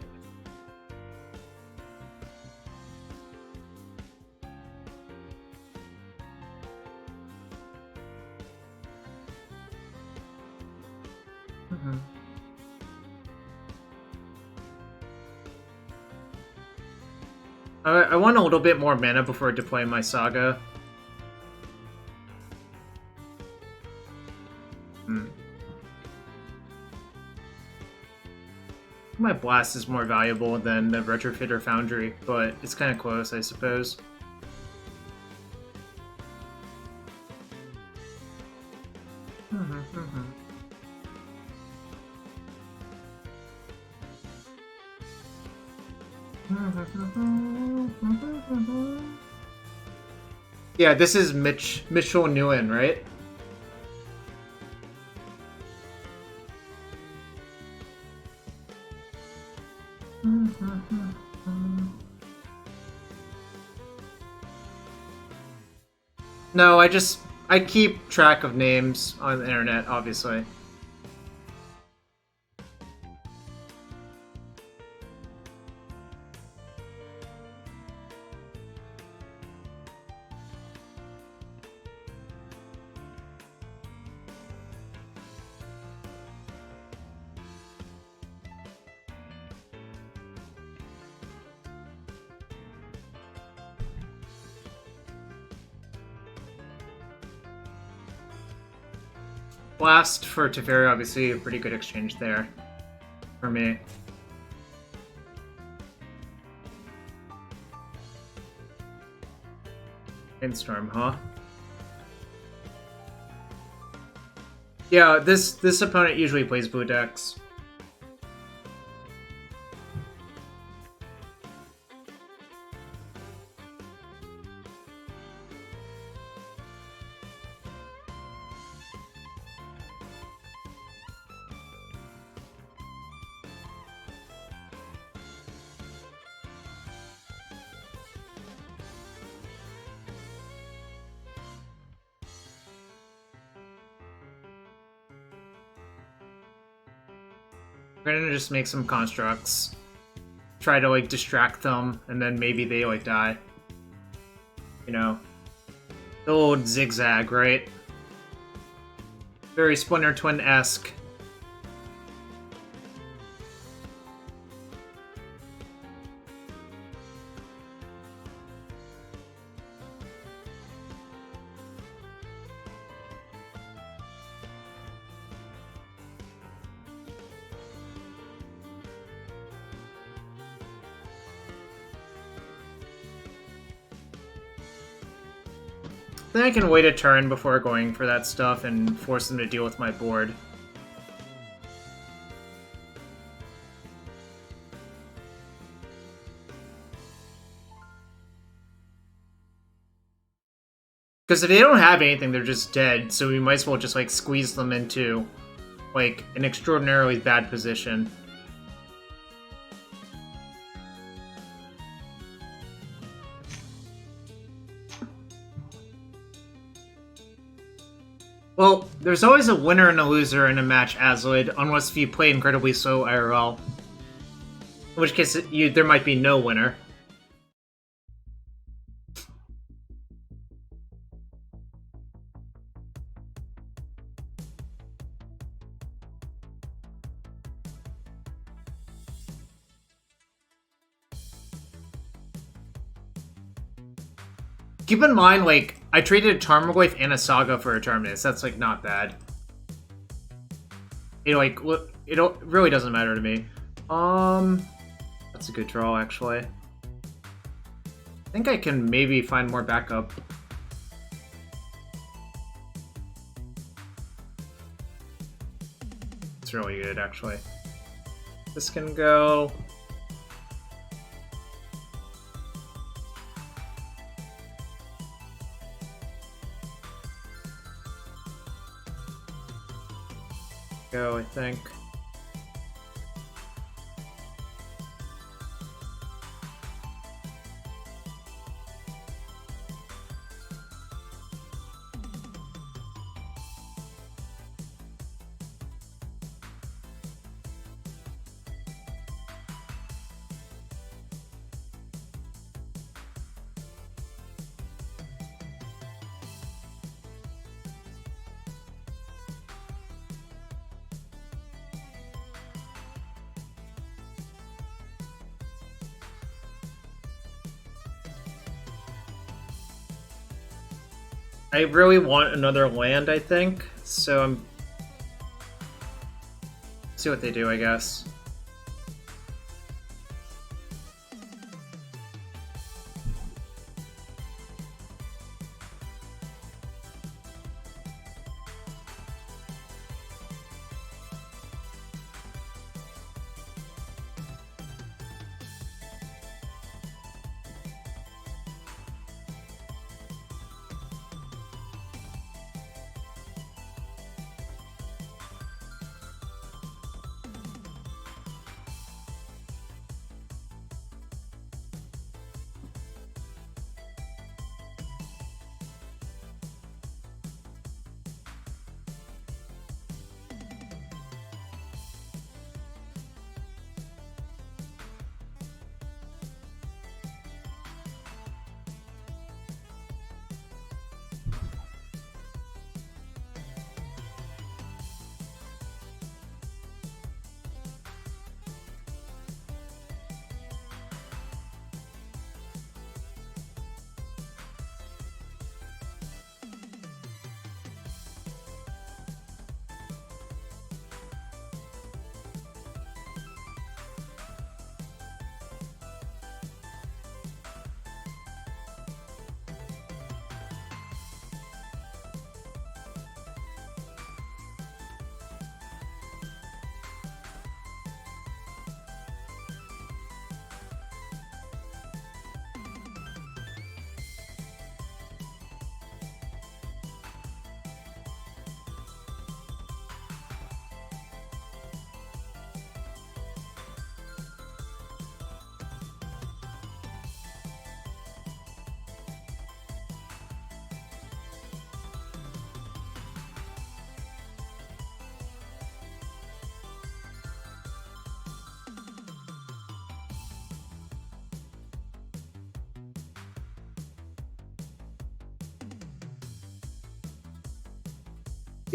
I want a little bit more mana before I deploy my Saga. My Blast is more valuable than the Retrofitter Foundry, but it's kind of close, I suppose. Yeah, this is Mitchell Nguyen, right? No, I keep track of names on the internet, obviously. Blast for Teferi, obviously, a pretty good exchange there for me. Windstorm, huh? Yeah, this opponent usually plays blue decks. We're gonna just make some constructs. Try to, like, distract them, and then maybe they, like, die. You know? The old zigzag, right? Very Splinter Twin-esque. Then I can wait a turn before going for that stuff and force them to deal with my board. Because if they don't have anything, they're just dead, so we might as well just, like, squeeze them into, like, an extraordinarily bad position. Well, there's always a winner and a loser in a match, Azlid, unless if you play incredibly slow IRL. In which case, there might be no winner. Keep in mind, like, I traded a Tarmogoyf and a Saga for a Terminus. That's, like, not bad. It, like, it really doesn't matter to me. That's a good draw, actually. I think I can maybe find more backup. It's really good, actually. This can go... I think. I really want another land, I think, so I'm... see what they do, I guess.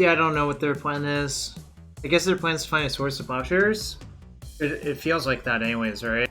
Yeah, I don't know what their plan is. I guess their plan is to find a source of plowshares. It feels like that anyways, right?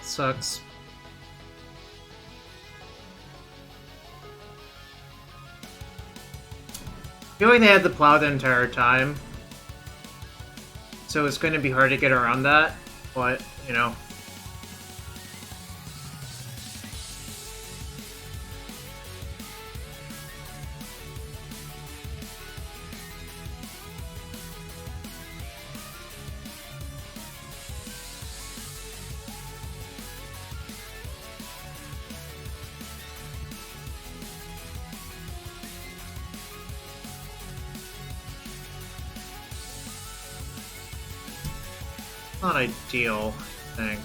Sucks. I feel like they had the plow the entire time. So it's going to be hard to get around that, but, you know. Not ideal, I think.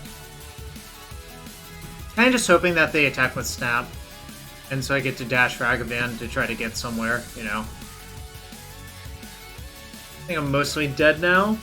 Kind of just hoping that they attack with Snap, and so I get to dash Ragavan to try to get somewhere, you know. I think I'm mostly dead now.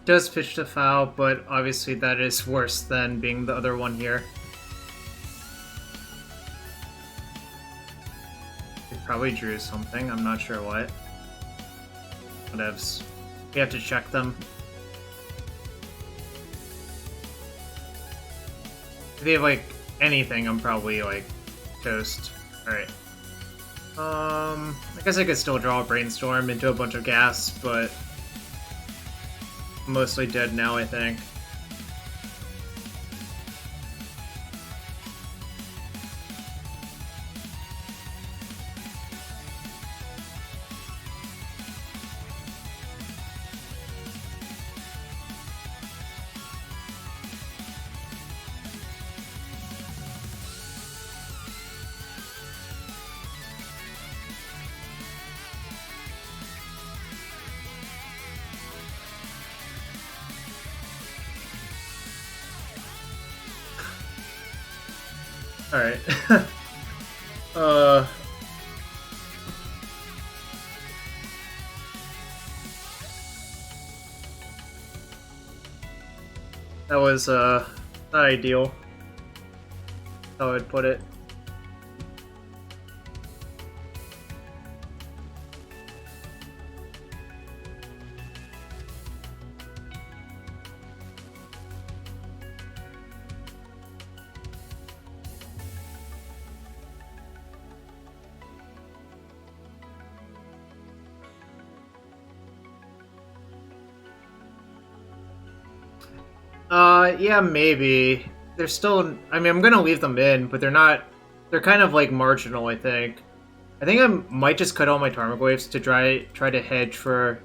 Does pitch to foul, but obviously that is worse than being the other one here. They probably drew something, I'm not sure what. Whatevs. We have to check them. If they have, like, anything, I'm probably, like, toast. Alright. I guess I could still draw a Brainstorm into a bunch of gas, but I'm mostly dead now, I think. Alright. That was, not ideal. How I'd put it. Yeah, maybe. They're still... I mean, I'm gonna leave them in, but they're not... They're kind of, like, marginal, I think. I think I might just cut all my Tarmogoyfs to try to hedge for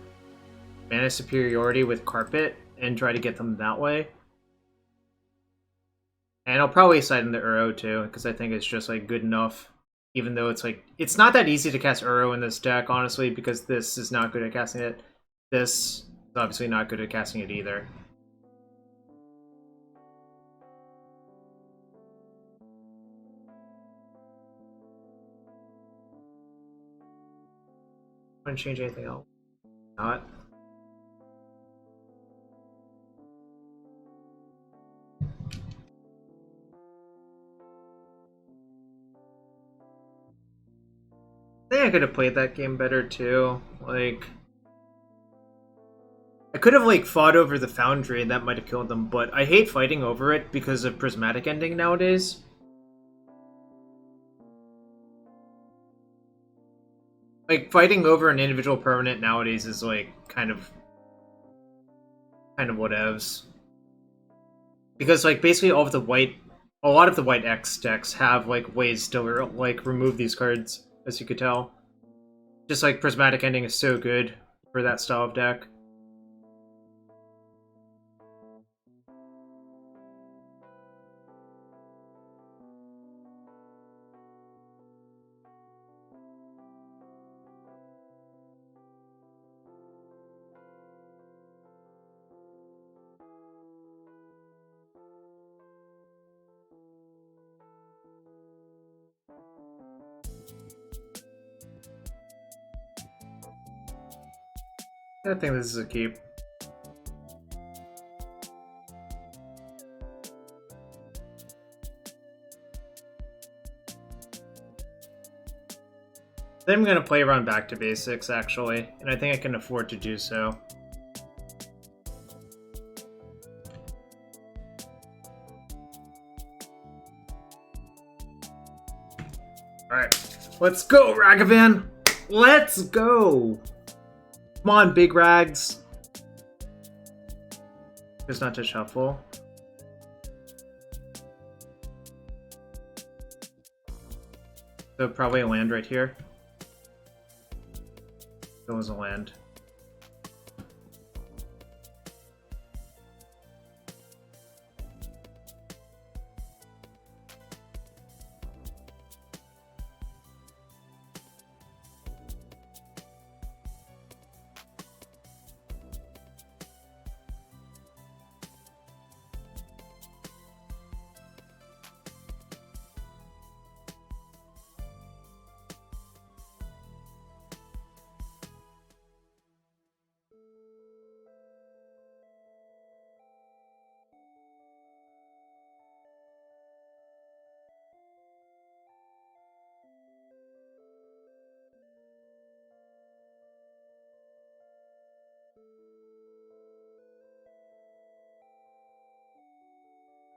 mana superiority with Carpet and try to get them that way. And I'll probably side in the Uro, too, because I think it's just, like, good enough. Even though it's, like... It's not that easy to cast Uro in this deck, honestly, because this is not good at casting it. This is obviously not good at casting it either. Want to change anything else? Not. I think I could have played that game better too. Like, I could have like fought over the Foundry and that might have killed them, but I hate fighting over it because of prismatic ending nowadays. Like, fighting over an individual permanent nowadays is like kind of whatevs. Because like basically a lot of the white X decks have like ways to like remove these cards, as you could tell. Just like prismatic ending is so good for that style of deck. I think this is a keep. Then I'm gonna play around back to basics, actually, and I think I can afford to do so. Alright, let's go, Ragavan! Let's go! Come on, big rags. Just not to shuffle. So probably a land right here. It was a land.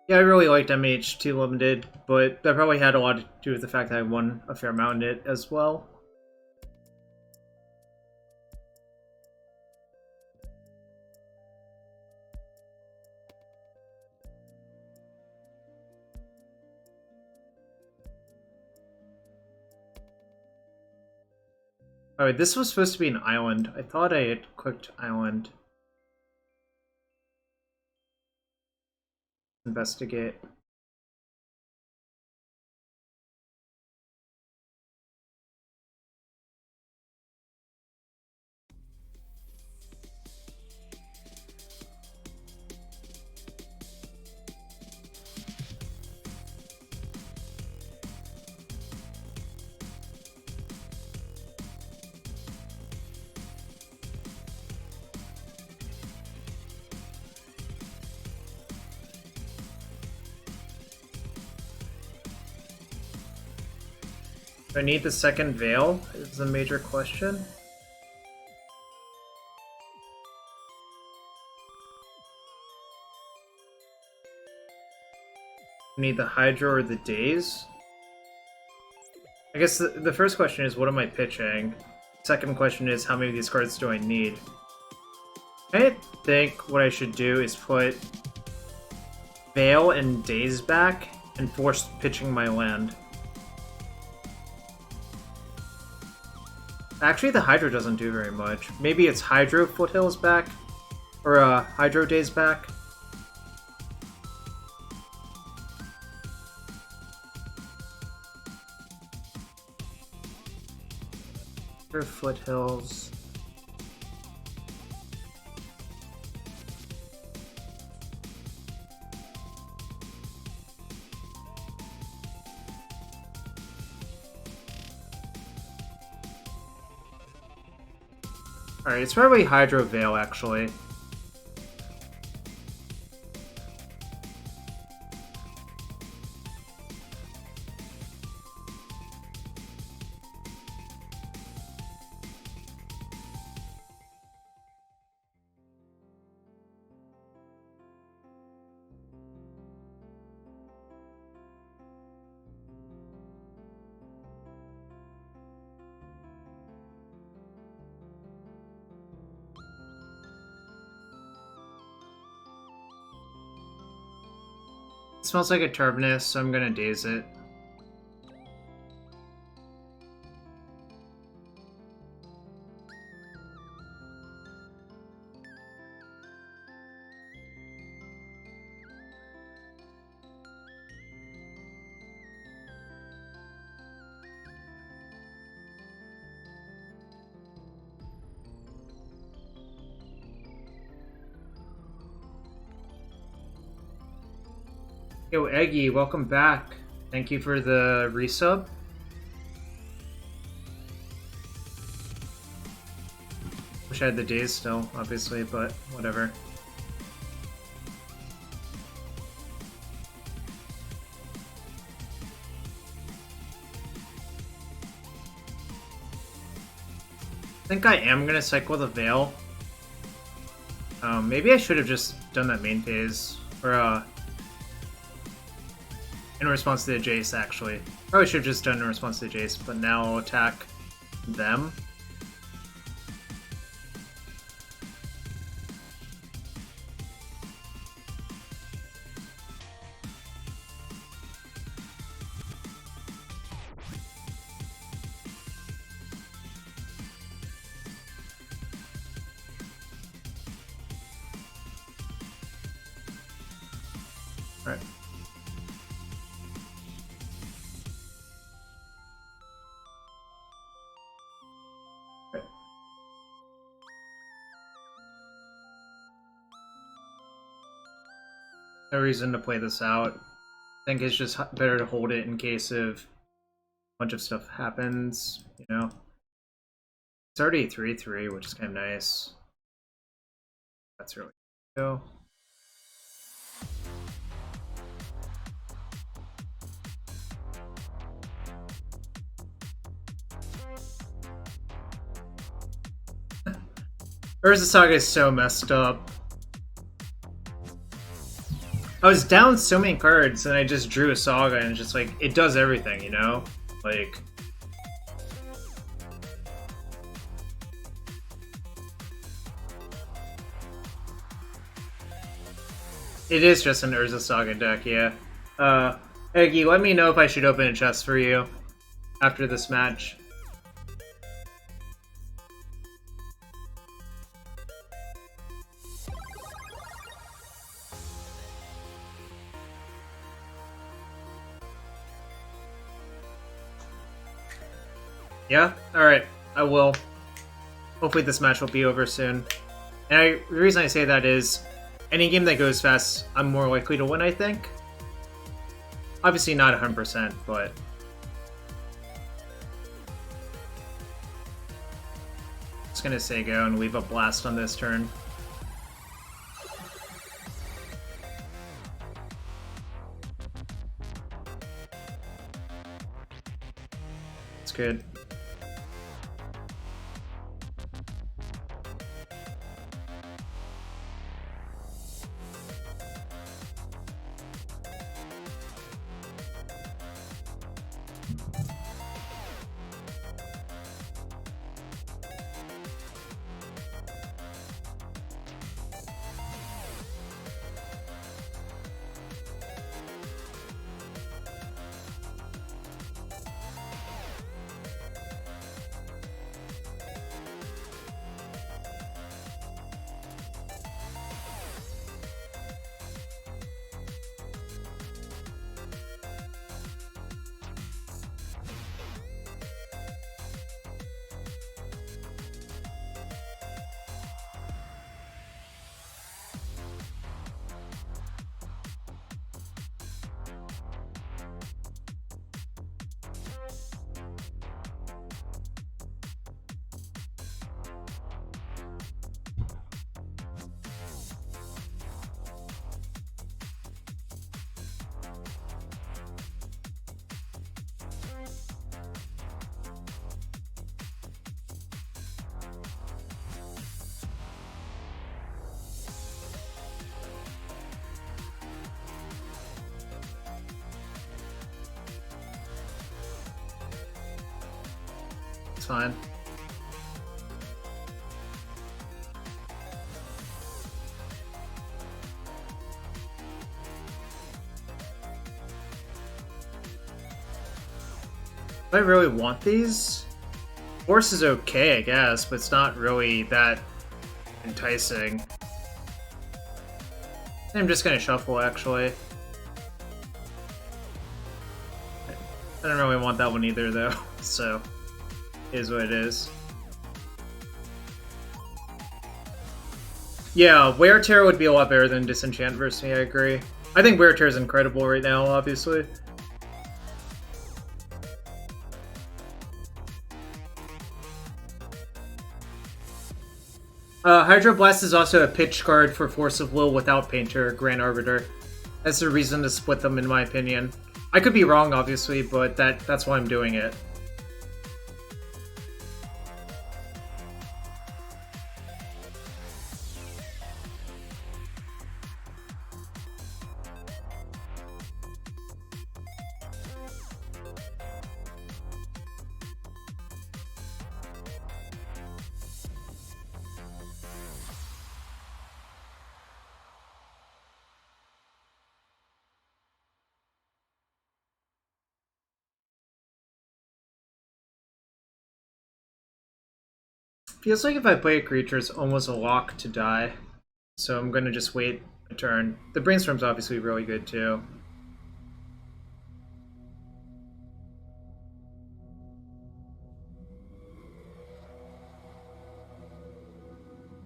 Yeah, I really liked MH2 Limited, but that probably had a lot to do with the fact that I won a fair amount in it as well. Alright, this was supposed to be an island. I thought I had clicked island. Investigate. Do I need the second veil? Is a major question. Need the Hydro or the Daze? I guess the first question is, what am I pitching? Second question is, how many of these cards do I need? I think what I should do is put Veil and Daze back and force pitching my land. Actually, the Hydro doesn't do very much. Maybe it's Hydro Foothills back? Or Hydro Daze back? Hydro Foothills. Alright, it's probably Hydro Veil, actually. It smells like a Turbinus, so I'm gonna daze it. Yo, Eggy, welcome back. Thank you for the resub. Wish I had the days still, obviously, but whatever. I think I am gonna cycle the Veil. Maybe I should have just done that main phase, or in response to the Jace, actually. Probably should have just done in response to the Jace, but now I'll attack them. Alright. No reason to play this out. I think it's just better to hold it in case of a bunch of stuff happens, you know? It's already 3-3, which is kind of nice. That's really cool. Urza Saga is so messed up. I was down so many cards and I just drew a Saga and it's just like, it does everything, you know? Like... It is just an Urza Saga deck, yeah. Eggy, let me know if I should open a chest for you after this match. Yeah? Alright, I will. Hopefully this match will be over soon. And the reason I say that is, any game that goes fast, I'm more likely to win, I think. Obviously not 100%, but... Just gonna say go and leave a blast on this turn. It's good. It's fine. Do I really want these? Force is okay, I guess, but it's not really that enticing. I'm just gonna shuffle, actually. I don't really want that one either, though, so it is what it is. Yeah, Wear Tear would be a lot better than Disenchant versus me, I agree. I think Wear Tear is incredible right now, obviously. Hydroblast is also a pitch card for Force of Will without Painter, Grand Arbiter. That's the reason to split them, in my opinion. I could be wrong, obviously, but that's why I'm doing it. Feels like if I play a creature, it's almost a lock to die. So I'm gonna just wait a turn. The Brainstorm's obviously really good, too.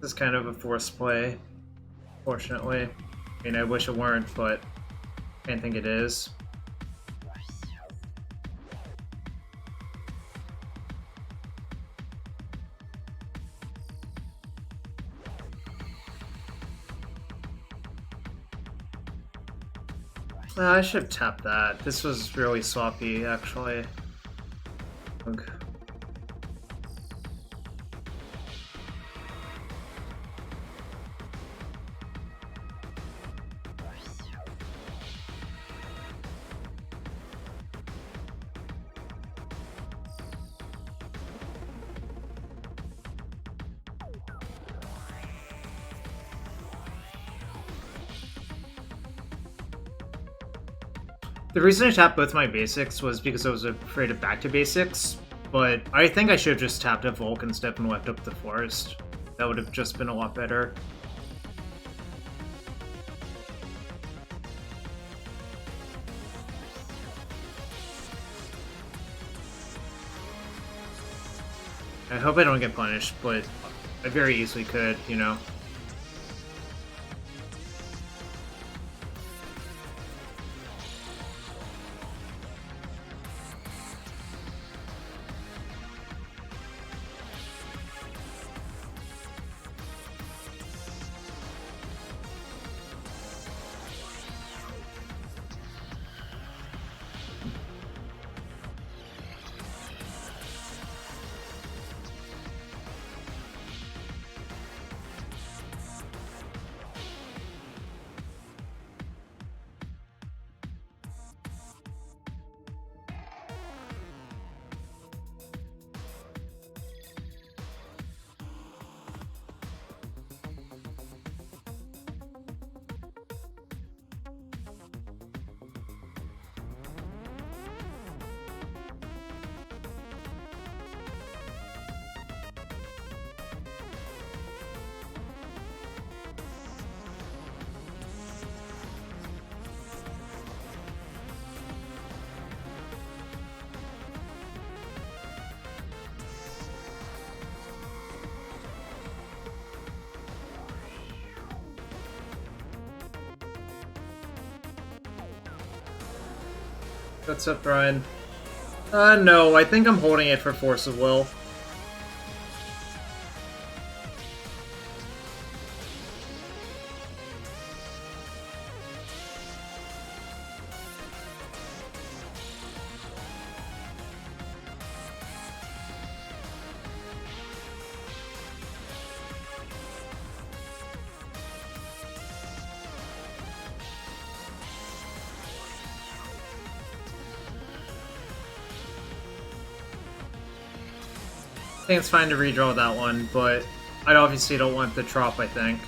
This is kind of a forced play, fortunately. I mean, I wish it weren't, but I don't think it is. I should have tapped that. This was really sloppy, actually. Okay. The reason I tapped both my basics was because I was afraid of back to basics, but I think I should have just tapped a Volk instead and left up the forest. That would have just been a lot better. I hope I don't get punished, but I very easily could, you know. What's up, Brian? No, I think I'm holding it for Force of Will. think it's fine to redraw that one, but I obviously don't want the trop, I think.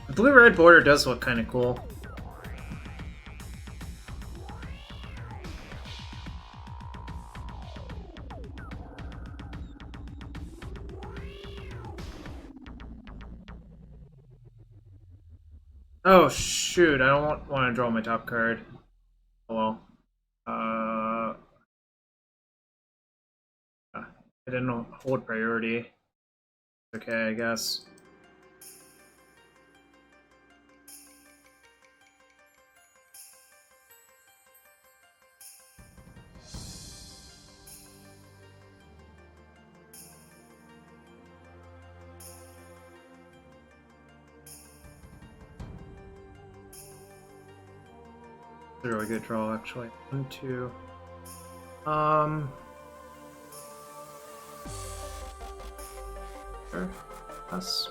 The blue-red border does look kind of cool. Oh shoot, I don't want to draw my top card. Oh well. I didn't hold priority. Okay, I guess. It's a really good draw, actually. 1, 2. Sure. Us.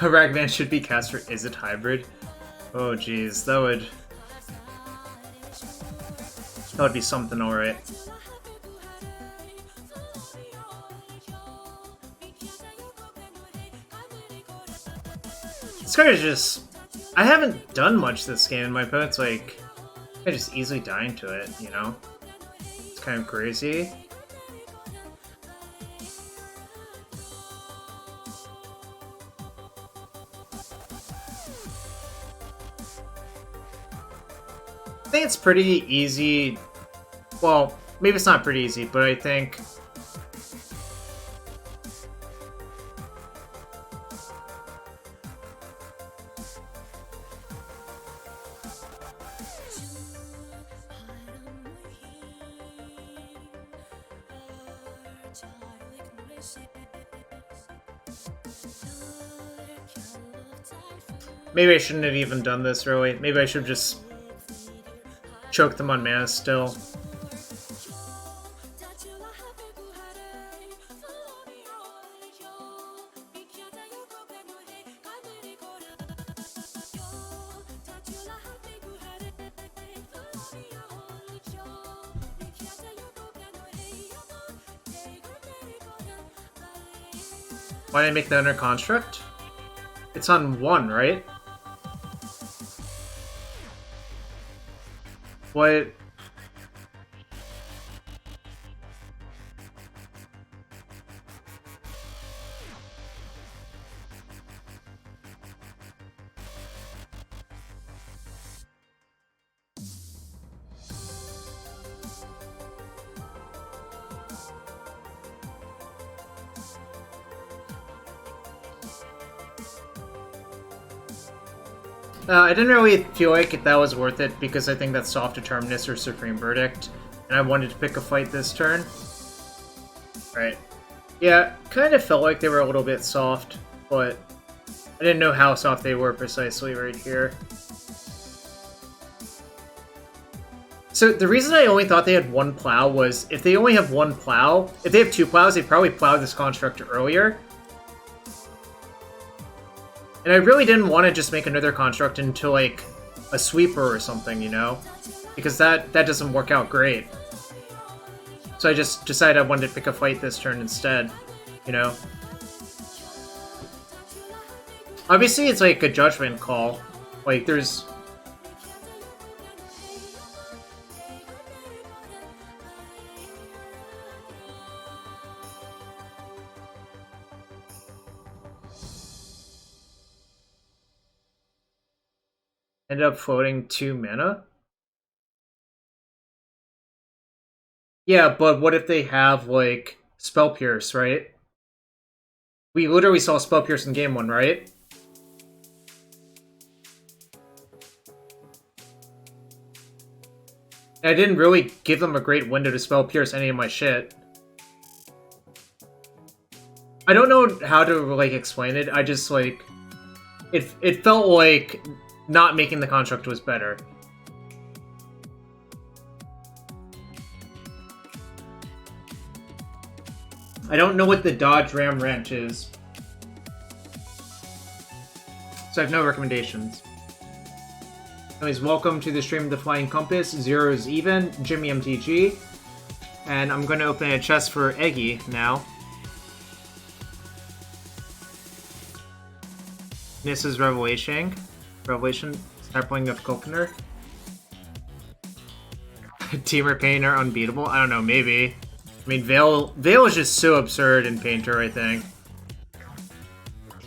Ragavan should be caster. Is it hybrid? Oh geez, that would be something, alright. This card is just... I haven't done much this game, and my opponent's like... I just easily dying to it, you know? It's kind of crazy. I think it's pretty easy. Well, maybe it's not pretty easy, but I think... Maybe I shouldn't have even done this, really. Maybe I should have just choke them on mana still. Why did I make that under construct? It's on 1, right? What? I didn't really feel like that was worth it because I think that's Soft Determinist or Supreme Verdict, and I wanted to pick a fight this turn. Right. Yeah, kind of felt like they were a little bit soft, but I didn't know how soft they were precisely right here. So the reason I only thought they had 1 plow was if they only have 1 plow, if they have 2 plows, they probably plowed this construct earlier. And I really didn't want to just make another construct into, like, a sweeper or something, you know? Because that doesn't work out great. So I just decided I wanted to pick a fight this turn instead, you know? Obviously, it's like a judgment call. Like, there's... End up floating 2 mana? Yeah, but what if they have, like, Spell Pierce, right? We literally saw Spell Pierce in game 1, right? I didn't really give them a great window to spell pierce any of my shit. I don't know how to, like, explain it. I just, like... It felt like not making the construct was better. I don't know what the Dodge Ram Ranch is. So I have no recommendations. Anyways, welcome to the stream of the Flying Compass. Zero is even. Jimmy MTG. And I'm going to open a chest for Eggy now. This is Revelation. Sampling of Coconut. Temur Painter unbeatable? I don't know, maybe. I mean, Veil is just so absurd in Painter, I think.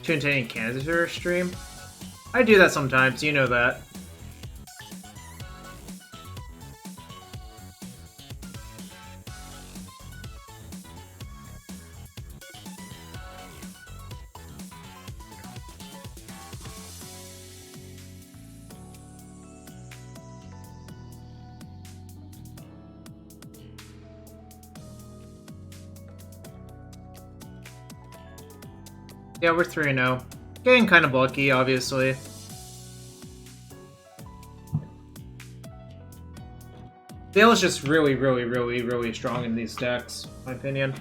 Tuned to any Cancer stream? I do that sometimes, you know that. Yeah, we're 3-0. Getting kind of lucky, obviously. Veil is just really strong in these decks, in my opinion.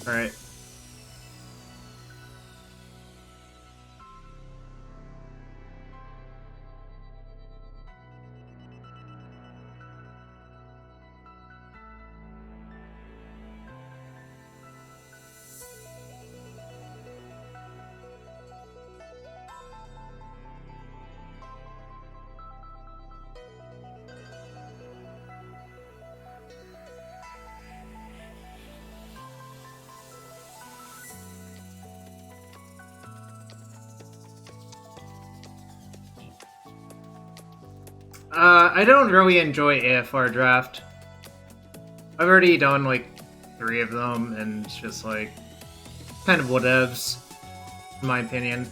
Alright. I don't really enjoy AFR draft. I've already done like 3 of them, and it's just like kind of whatevs, in my opinion.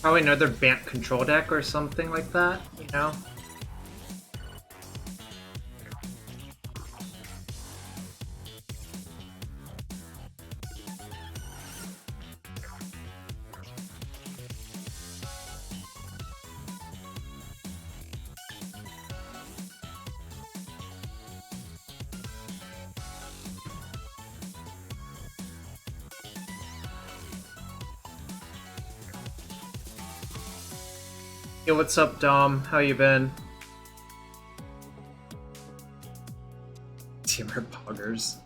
Probably another Bant control deck or something like that, you know? Yo, what's up, Dom? How you been? Temur Poggers.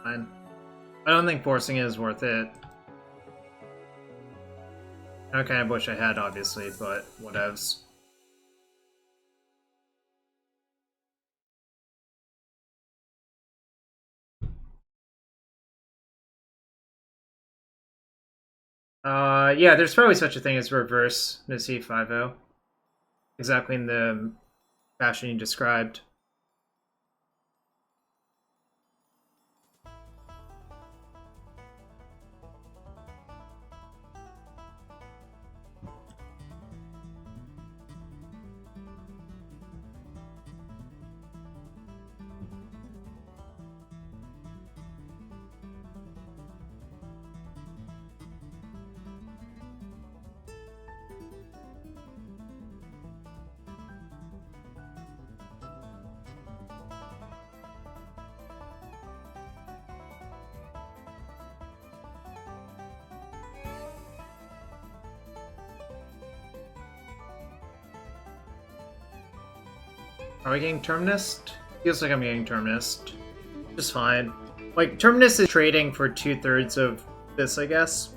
Fine. I don't think forcing it is worth it. I kind of wish I had, obviously, but whatevs. Yeah, there's probably such a thing as reverse Missy 5-0. Exactly in the fashion you described. Are we getting Terminist? Feels like I'm getting Terminist. Just fine. Like, Terminus is trading for 2/3 of this, I guess.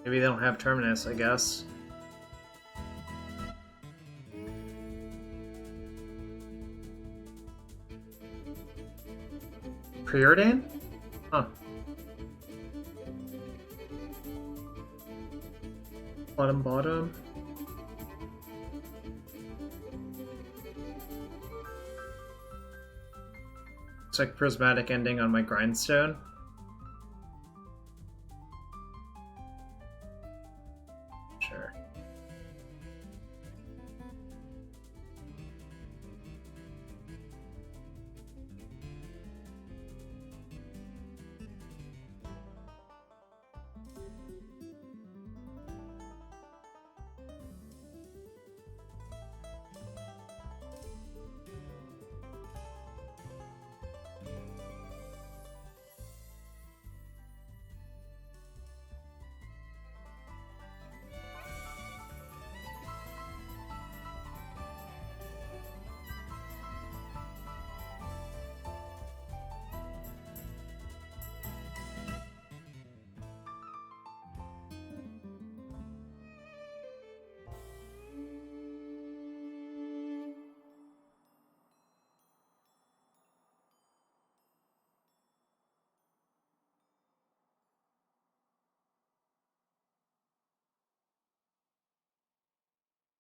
Maybe they don't have Terminus, I guess. Preordain? Huh. Bottom. It's like prismatic ending on my grindstone. Sure.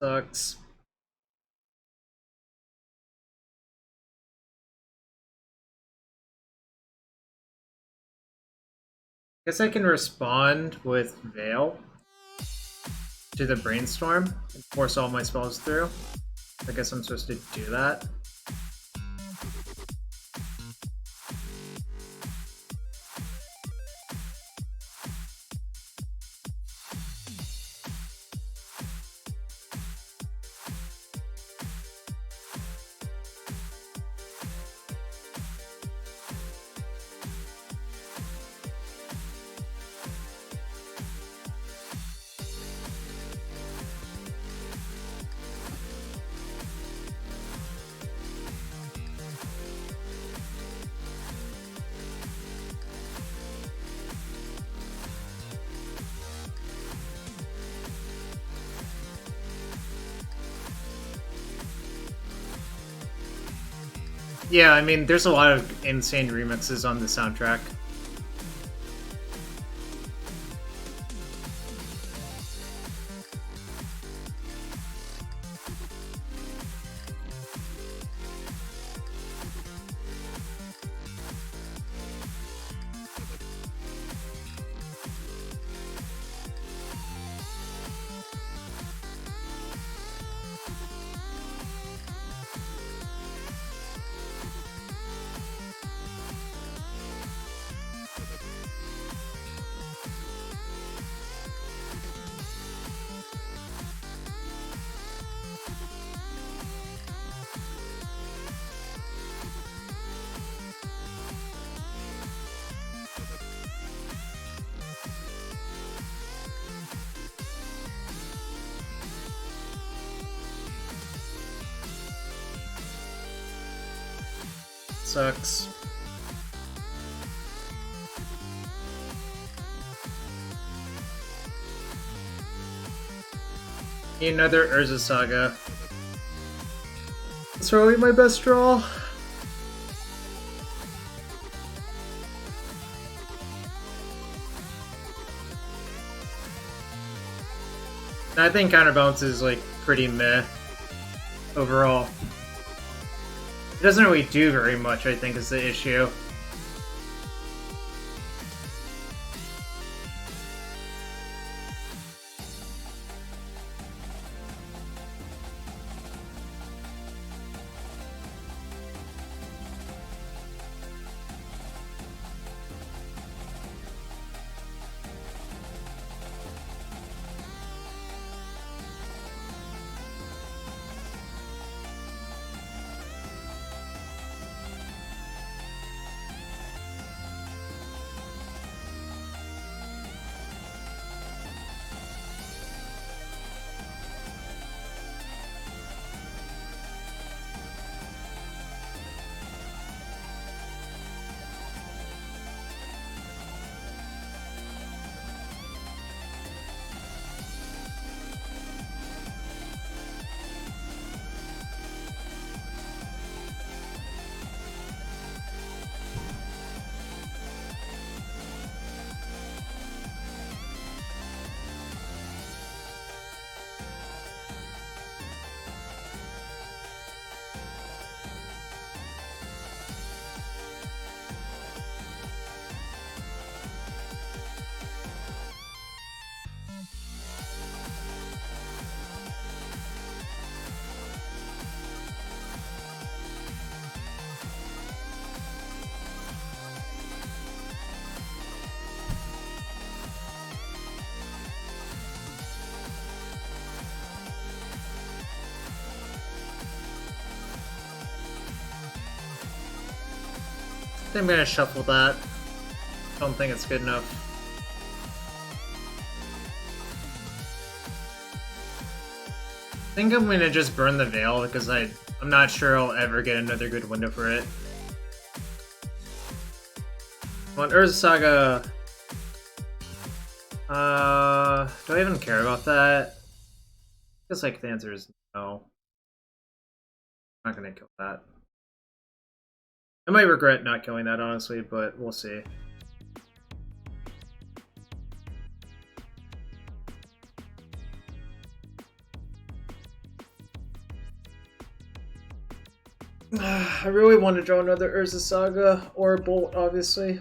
Sucks. Guess I can respond with Veil to the Brainstorm and force all my spells through. I guess I'm supposed to do that. Yeah, I mean, there's a lot of insane remixes on the soundtrack. Sucks. Need another Urza Saga. That's probably my best draw. I think Counterbalance is like pretty meh overall. It doesn't really do very much, I think, is the issue. I'm gonna shuffle that. Don't think it's good enough. I think I'm gonna just burn the Veil because I'm not sure I'll ever get another good window for it. On Urza Saga, do I even care about that? I guess like the answer is no. I'm not gonna kill that. I might regret not killing that honestly, but we'll see. I really want to draw another Urza Saga or a Bolt, obviously.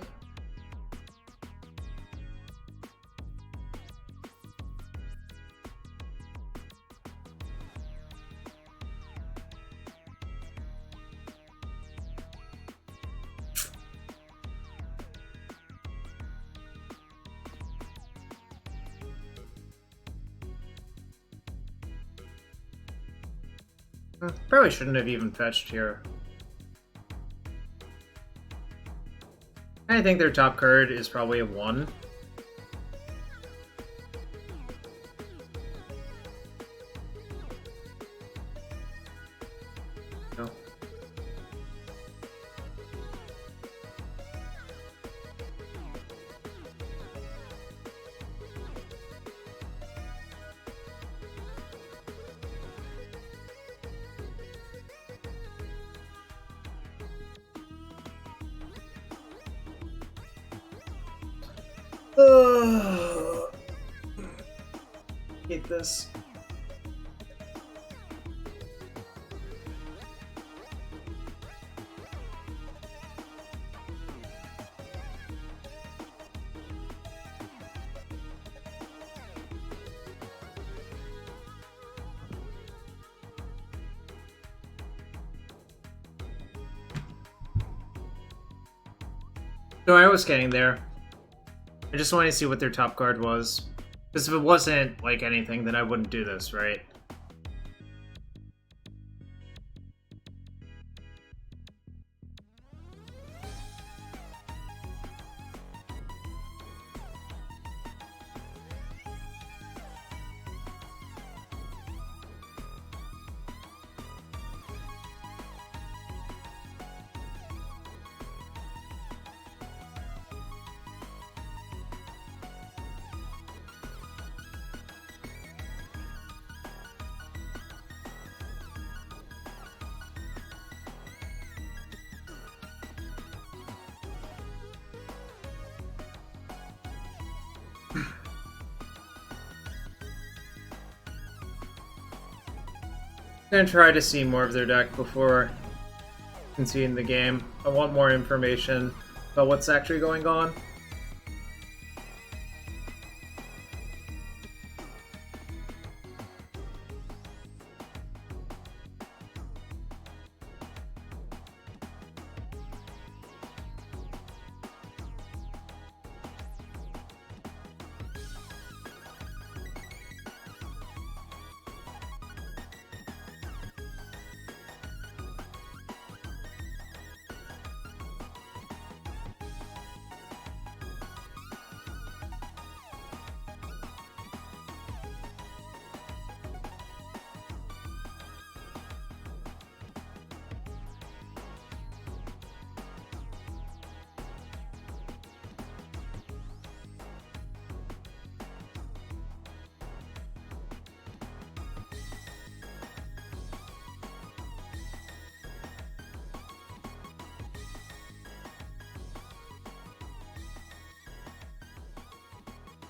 Probably shouldn't have even fetched here. I think their top card is probably a 1. No. Hate this. So I was getting there. I just wanted to see what their top card was. Because if it wasn't, like, anything, then I wouldn't do this, right? I'm gonna try to see more of their deck before conceding the game. I want more information about what's actually going on.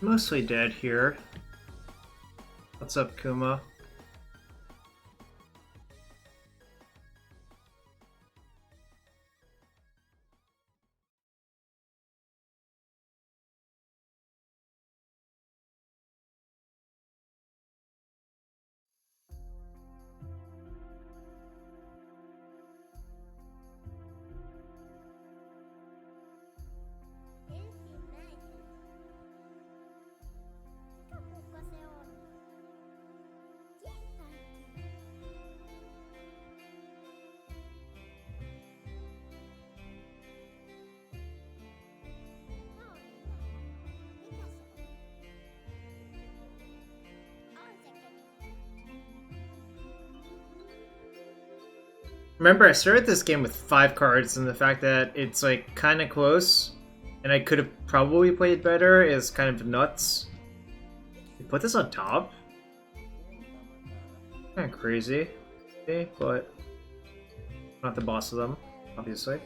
Mostly dead here. What's up, Kuma? Remember, I started this game with 5 cards, and the fact that it's like kind of close, and I could have probably played better is kind of nuts. You put this on top? Kind of crazy, okay, but not the boss of them, obviously.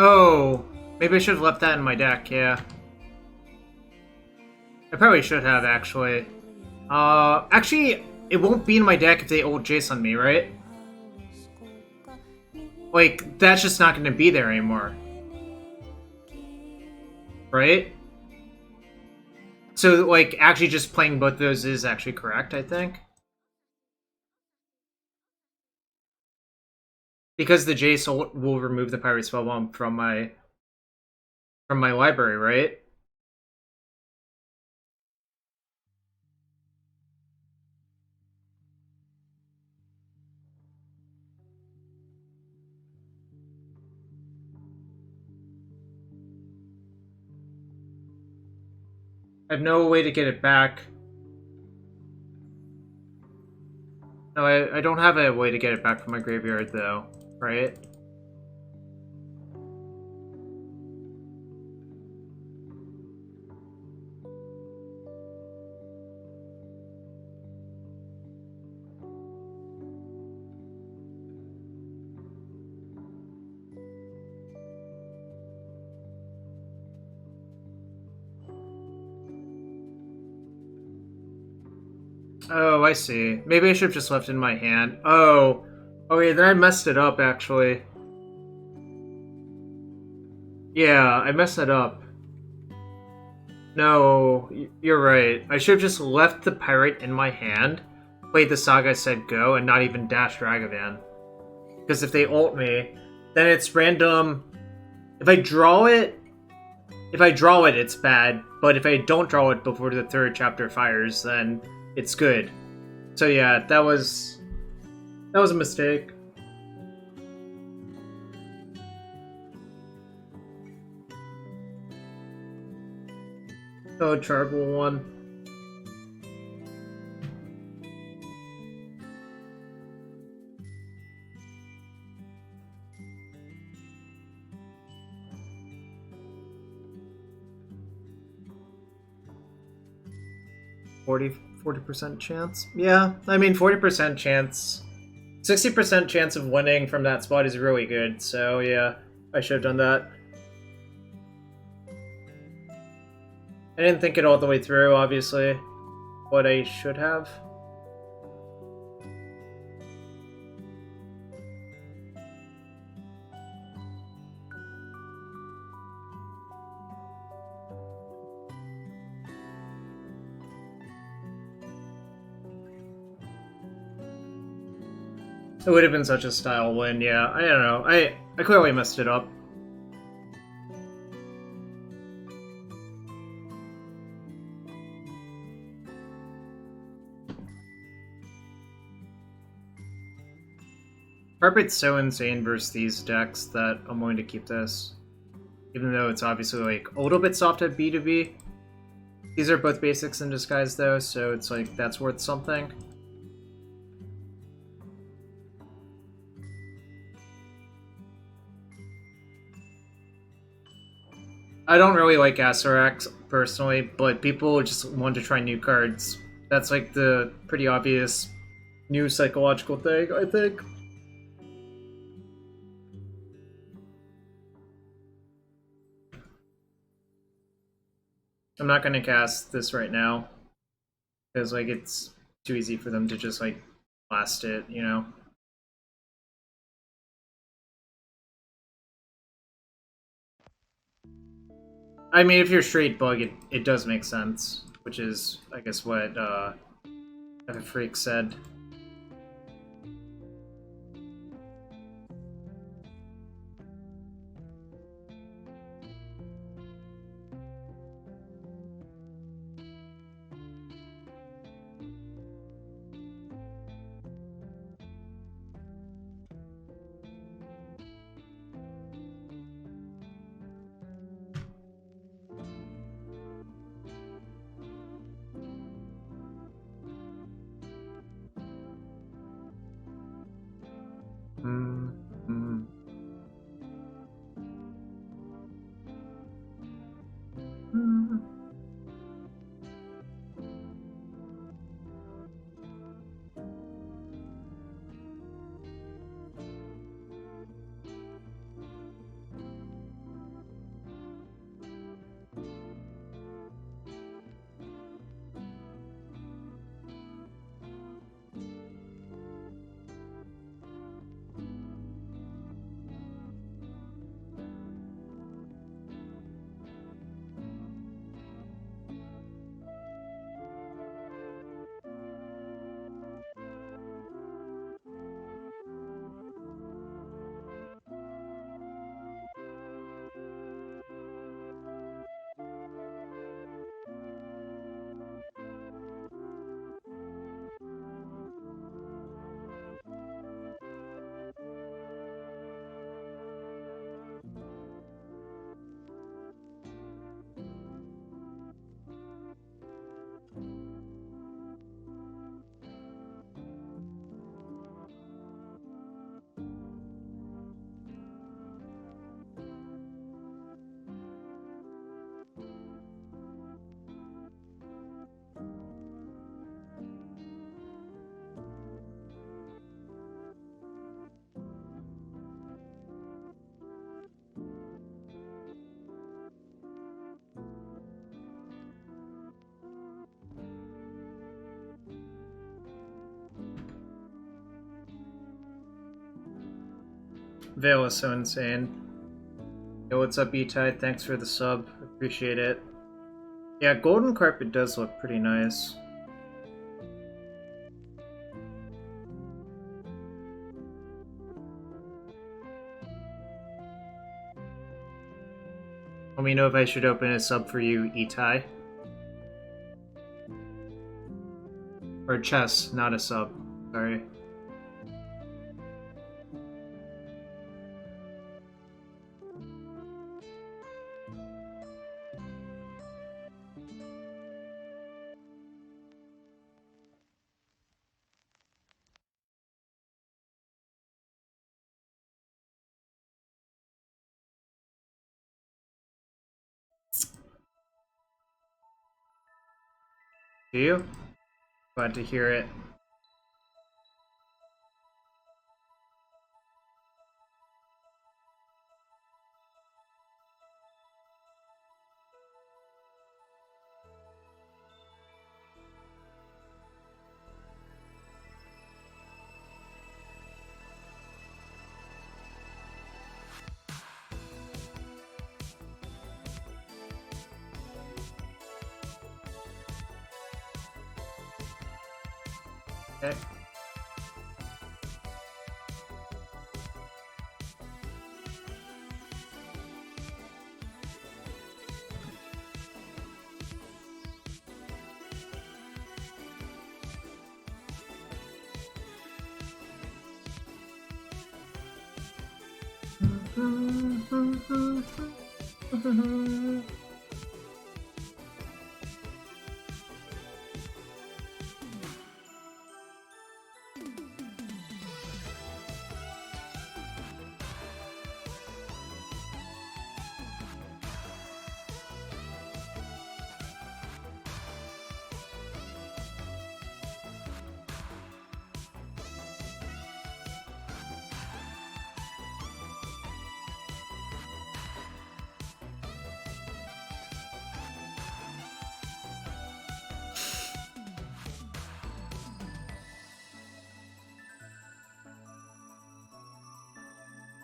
Oh, maybe I should have left that in my deck, yeah. I probably should have, actually. Actually, it won't be in my deck if they ult Jace on me, right? Like, that's just not going to be there anymore. Right? So, like, actually just playing both of those is actually correct, I think. Because the Jace will remove the Pirate Spellbomb from my library, right? I have no way to get it back. No, I don't have a way to get it back from my graveyard, though, right? Oh, I see. Maybe I should have just left it in my hand. Oh. Okay, then I messed it up, actually. Yeah, I messed it up. No, you're right. I should have just left the pirate in my hand, played the Saga said go, and not even dashed Ragavan. Because if they ult me, then it's random. If I draw it, it's bad. But if I don't draw it before the 3rd chapter fires, then it's good. So yeah, that was a mistake. Oh, terrible one. Forty% chance? Yeah, I mean 40% chance. 60% chance of winning from that spot is really good, so yeah, I should have done that. I didn't think it all the way through, obviously. what I should have. It would have been such a style win, yeah. I don't know. I clearly messed it up. Carpet's so insane versus these decks that I'm going to keep this. Even though it's obviously like a little bit soft at B2B. These are both basics in disguise though, so it's like that's worth something. I don't really like Asarak personally, but people just want to try new cards. That's like the pretty obvious new psychological thing, I think. I'm not gonna cast this right now because like it's too easy for them to just like blast it, you know. I mean, if you're straight bug, it does make sense, which is I guess what F Freak said. Veil is so insane. Yo, what's up, E-Tide? Thanks for the sub. Appreciate it. Yeah, Golden Carpet does look pretty nice. Let me know if I should open a sub for you, E-Tai. Or chess, not a sub. Sorry. Do you? Glad to hear it. Okay.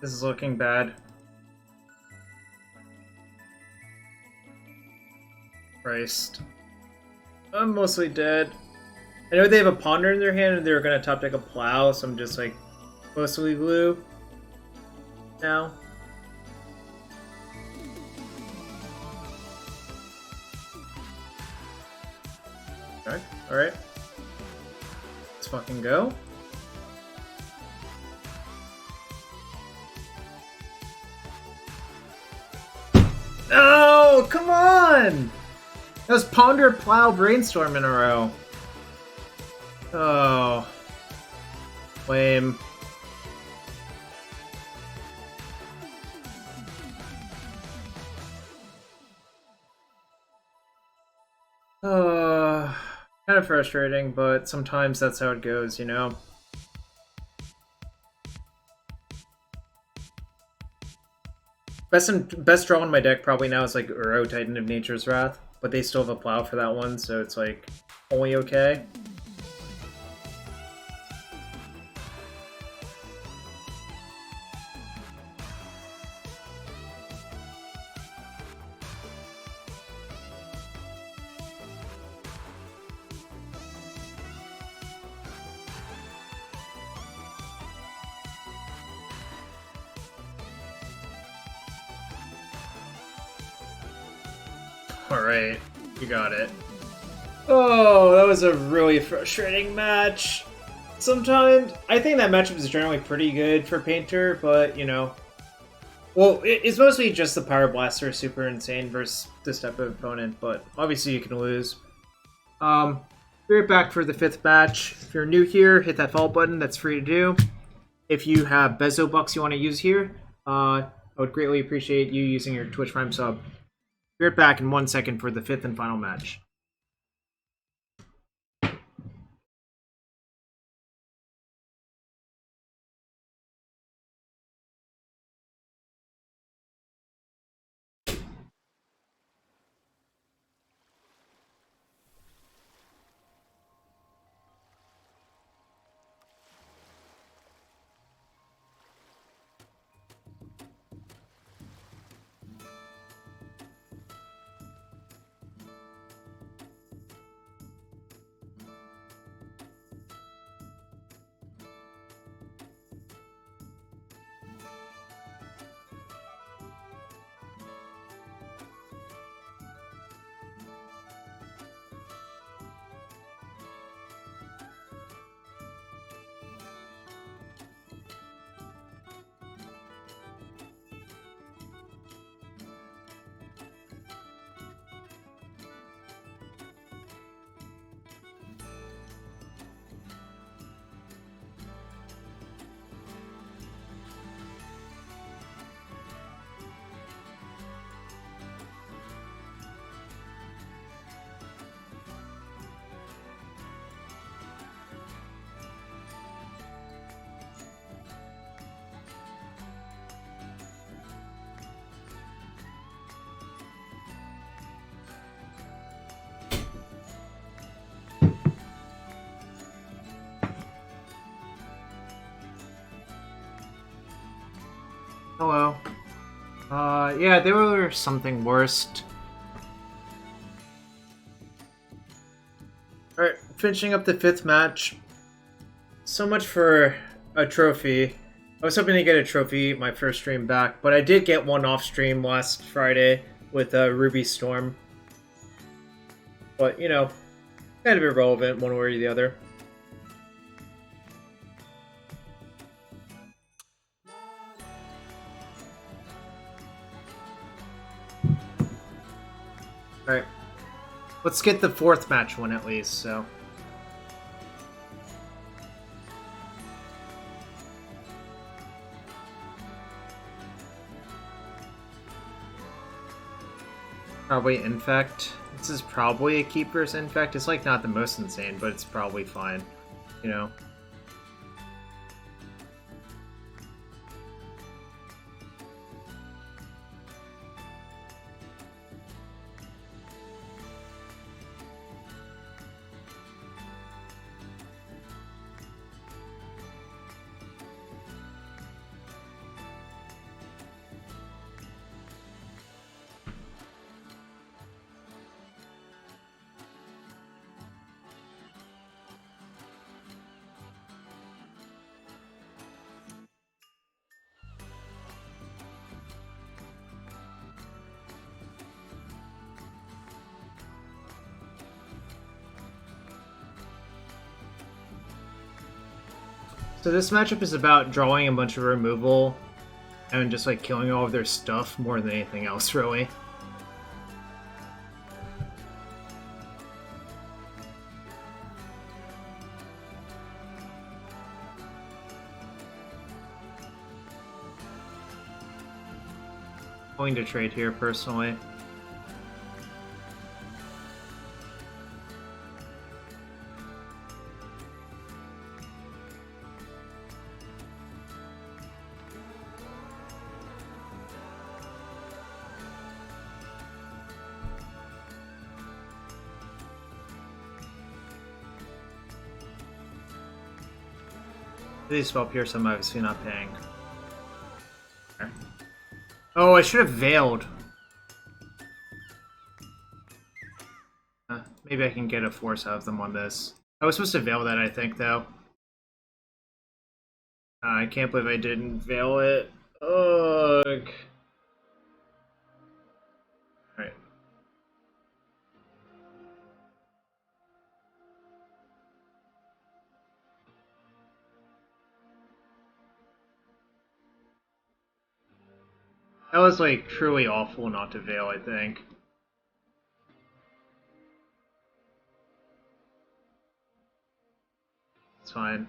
This is looking bad. Christ. I'm mostly dead. I know they have a ponder in their hand and they're gonna top deck a plow, so I'm just like mostly blue now. Okay, alright. Let's fucking go. Oh, come on! That was Ponder, Plow, Brainstorm in a row. Oh. Lame. Kind of frustrating, but sometimes that's how it goes, you know? Best draw in my deck probably now is like Uro, Titan of Nature's Wrath, but they still have a plow for that one, so it's like only okay. Alright, you got it. Oh, that was a really frustrating match. Sometimes, I think that matchup is generally pretty good for Painter, but, you know. Well, it's mostly just the Power Blaster super insane versus this type of opponent, but obviously you can lose. Be right back for the 5th match. If you're new here, hit that follow button, that's free to do. If you have Bezo bucks you want to use here, I would greatly appreciate you using your Twitch Prime sub. Be right back in 1 second for the 5th and final match. Hello. Yeah, there were something worse. Alright, finishing up the 5th match. So much for a trophy. I was hoping to get a trophy my first stream back, but I did get one off stream last Friday with Ruby Storm. But, you know, kind of irrelevant one way or the other. Alright. Let's get the fourth match one at least, so. Probably Infect. This is probably a Keeper's Infect. It's like not the most insane, but it's probably fine. You know? So this matchup is about drawing a bunch of removal and just like killing all of their stuff more than anything else, really. Going to trade here personally. These spell pierce I'm obviously not paying. Okay. Oh, I should have veiled. Maybe I can get a force out of them on this. I was supposed to veil that, I think, though. I can't believe I didn't veil it. Ugh. Alright. That was, like, truly awful not to veil, I think. It's fine.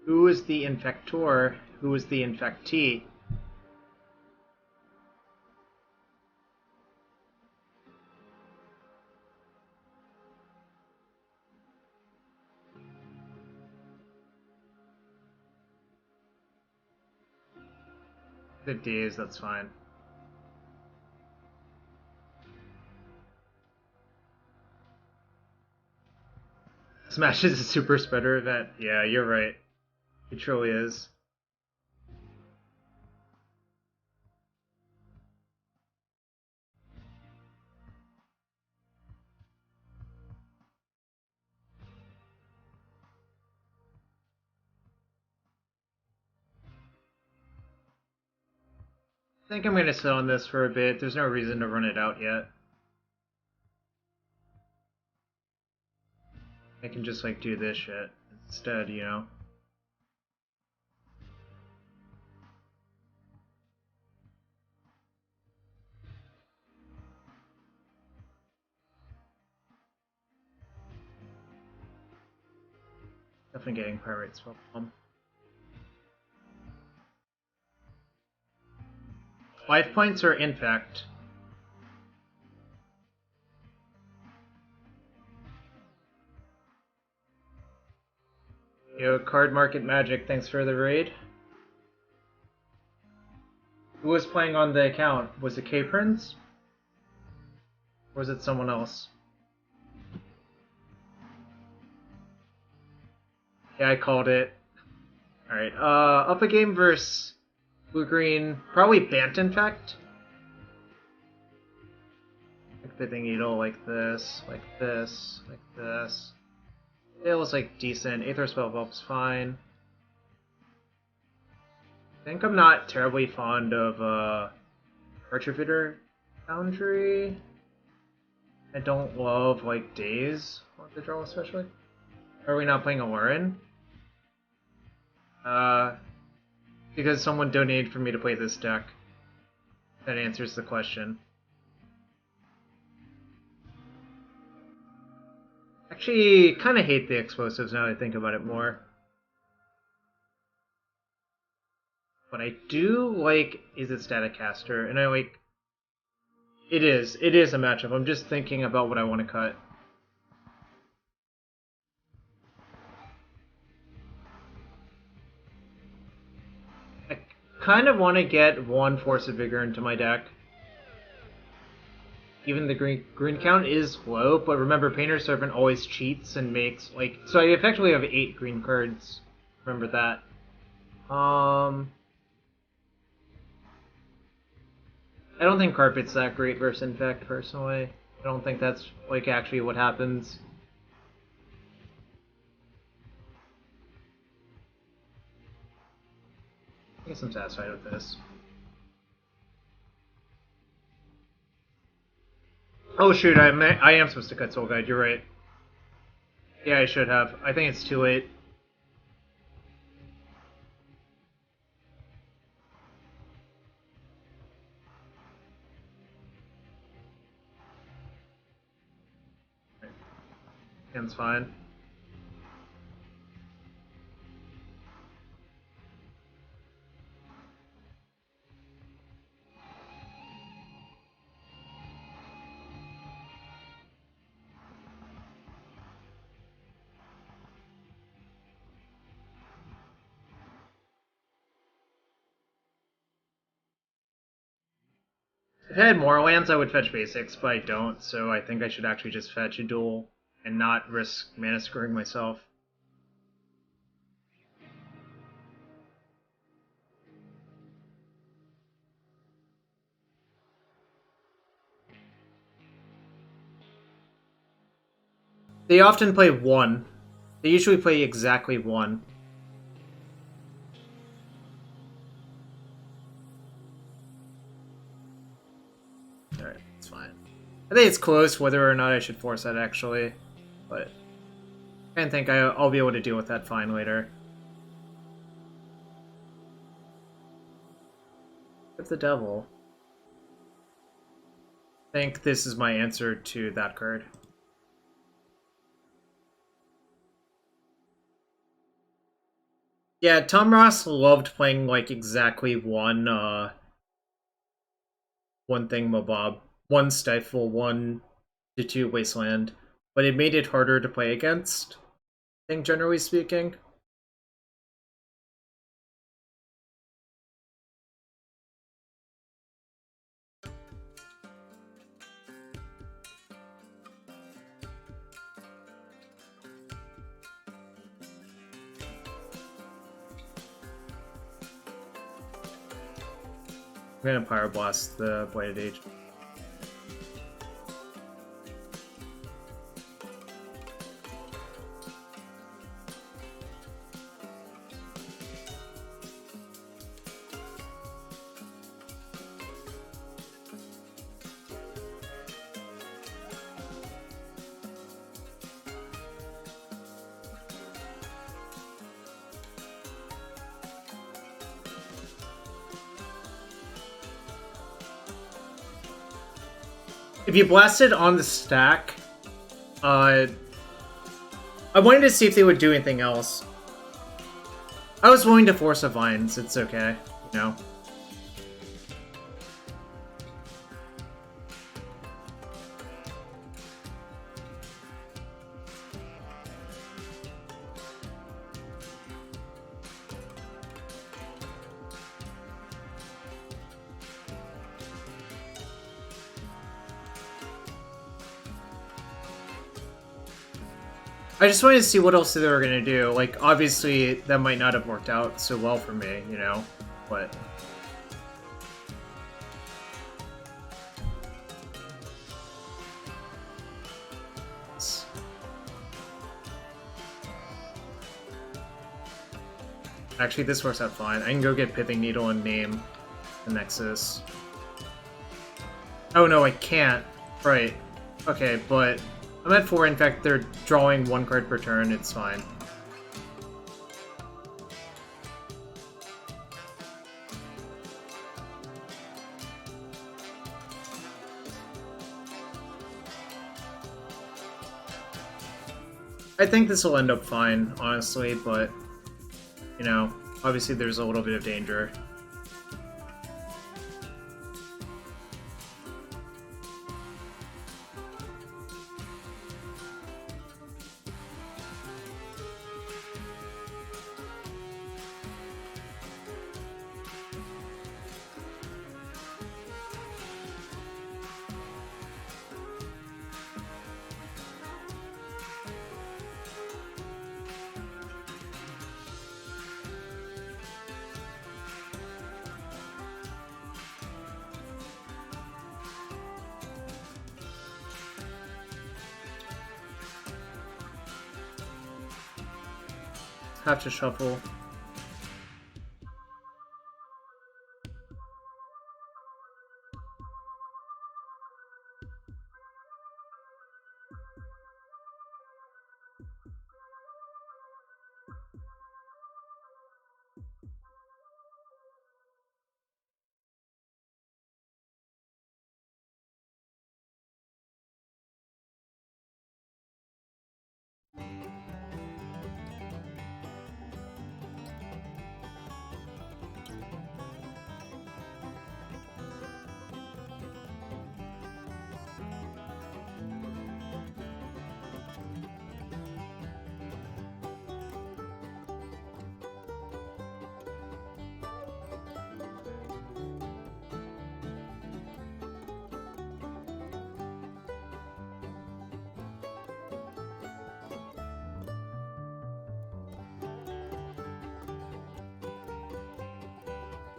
Who is the infector? Who is the infectee? The Ds, that's fine. Smash is a super spreader event. Yeah, you're right. It truly is. I think I'm gonna sit on this for a bit. There's no reason to run it out yet. I can just like do this shit instead, you know? Definitely getting Pirate Spell Bomb. Life points or infect? Yo, Card Market Magic, thanks for the raid. Who was playing on the account? Was it K-Prince? Or was it someone else? Yeah, I called it. Alright, up a game versus blue-green, probably Bant Infect. Pithing Needle like this, like this, like this. It was like decent. Aether Spell Help's fine. I think I'm not terribly fond of Retributor Foundry. I don't love like Days on the draw especially. Are we not playing a Lauren? Because someone donated for me to play this deck. That answers the question. Actually, kind of hate the explosives now that I think about it more. But I do like Is It Static Caster, and I like... It is a matchup. I'm just thinking about what I want to cut. I kind of want to get one Force of Vigor into my deck. Even the green count is low, but remember, Painter's Servant always cheats and makes, like... So I effectively have 8 green cards. Remember that. I don't think Carpet's that great versus Infect, personally. I don't think that's, like, actually what happens. I guess I'm satisfied with this. Oh shoot, I am supposed to cut Soul Guide, you're right. Yeah, I should have. I think it's too late. Hand's fine. If I had more lands, I would fetch basics, but I don't, so I think I should actually just fetch a duel and not risk mana screwing myself. They often play 1. They usually play exactly 1. Alright, it's fine. I think it's close whether or not I should force that, actually. But I think I'll be able to deal with that fine later. With the Devil. I think this is my answer to that card. Yeah, Tom Ross loved playing, like, exactly one thingamabob. 1 Stifle, 1 to 2 Wasteland. But it made it harder to play against, I think, generally speaking. I'm gonna Pyroblast the Blighted Age. If you blasted on the stack, I wanted to see if they would do anything else. I was willing to force a Vines, it's okay, you know? I just wanted to see what else they were going to do. Like, obviously, that might not have worked out so well for me, you know? But... Actually, this works out fine. I can go get Pithing Needle and name the Nexus. Oh no, I can't. Right. Okay, but I'm at 4. In fact, they're drawing 1 card per turn. It's fine. I think this will end up fine, honestly, but, you know, obviously there's a little bit of danger. Have to shuffle.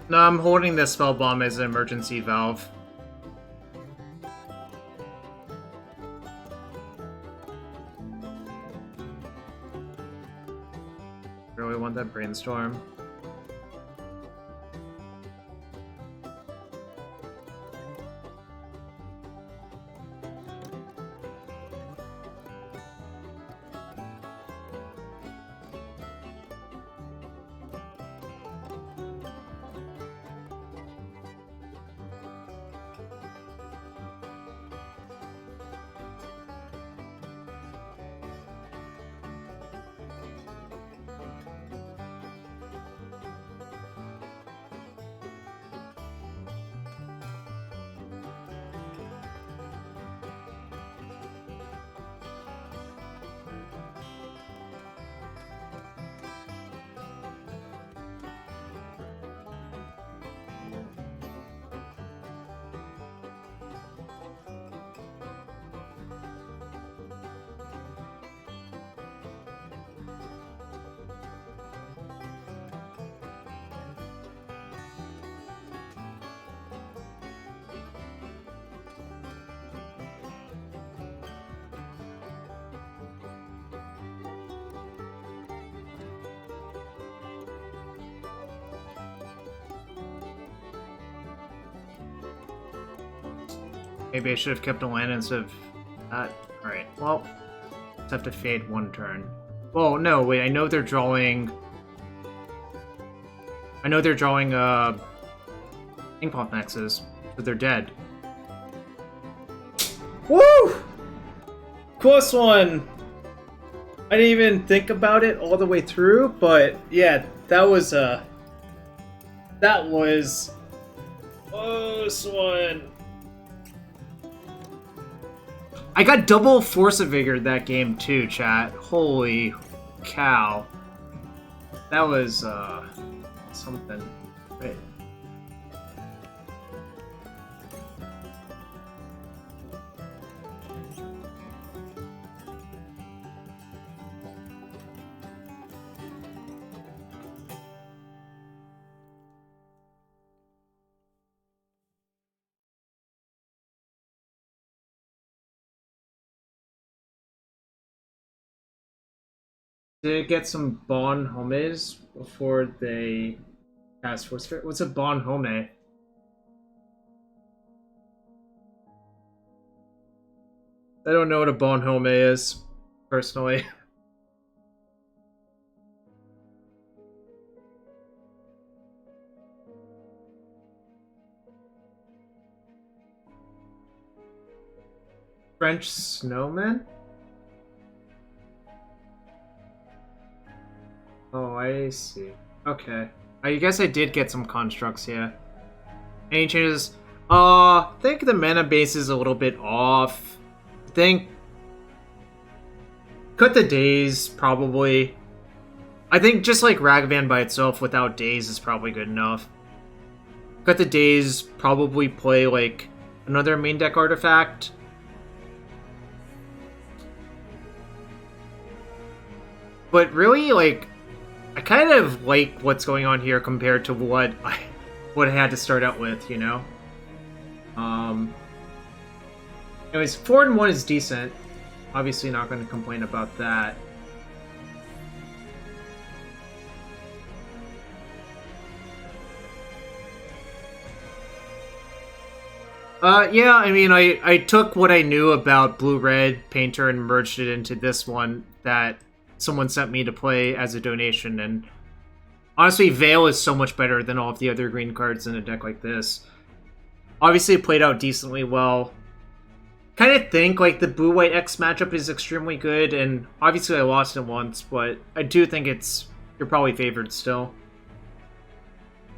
No, I'm holding this spell bomb as an emergency valve. Really want that brainstorm. Maybe I should have kept a land instead of that. Alright, well, just have to fade 1 turn. Well, no, wait, I know they're drawing... Inkpop Nexus, but they're dead. Woo! Close one! I didn't even think about it all the way through, but yeah, that was close one. I got double Force of Vigor that game too, chat. Holy cow. That was, something. Wait. to get some Bon Homes before they cast Force Spirit. What's a Bon Home? I don't know what a Bon Home is, personally. French Snowman? Oh, I see. Okay. I guess I did get some constructs here. Any changes? I think the mana base is a little bit off. I think cut the days, probably. I think just like Ragavan by itself without days is probably good enough. Cut the days, probably play like another main deck artifact. But really, like, I kind of like what's going on here compared to what I had to start out with, you know? Anyways, 4-1 is decent. Obviously not going to complain about that. Yeah, I mean, I took what I knew about Blue-Red Painter and merged it into this one that someone sent me to play as a donation, and honestly, Veil is so much better than all of the other green cards in a deck like this. Obviously, it played out decently well. Kind of think, like, the Blue-White X matchup is extremely good, and obviously I lost it once, but I do think you're probably favored still.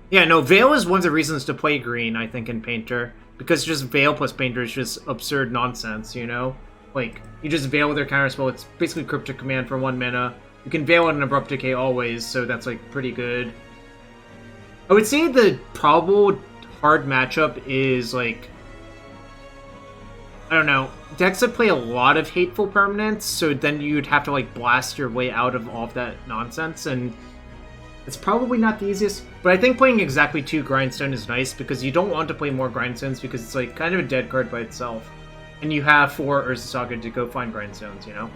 Yeah, no, Veil is one of the reasons to play green, I think, in Painter, because just Veil plus Painter is just absurd nonsense, you know? Like, you just Veil with their counterspell, it's basically Cryptic Command for 1 mana. You can Veil an Abrupt Decay always, so that's, like, pretty good. I would say the probable hard matchup is, like, I don't know, decks that play a lot of Hateful Permanents, so then you'd have to, like, blast your way out of all of that nonsense, and it's probably not the easiest, but I think playing exactly 2 Grindstone is nice, because you don't want to play more Grindstones, because it's, like, kind of a dead card by itself. And you have 4 Urza Saga to go find Grindstones, you know?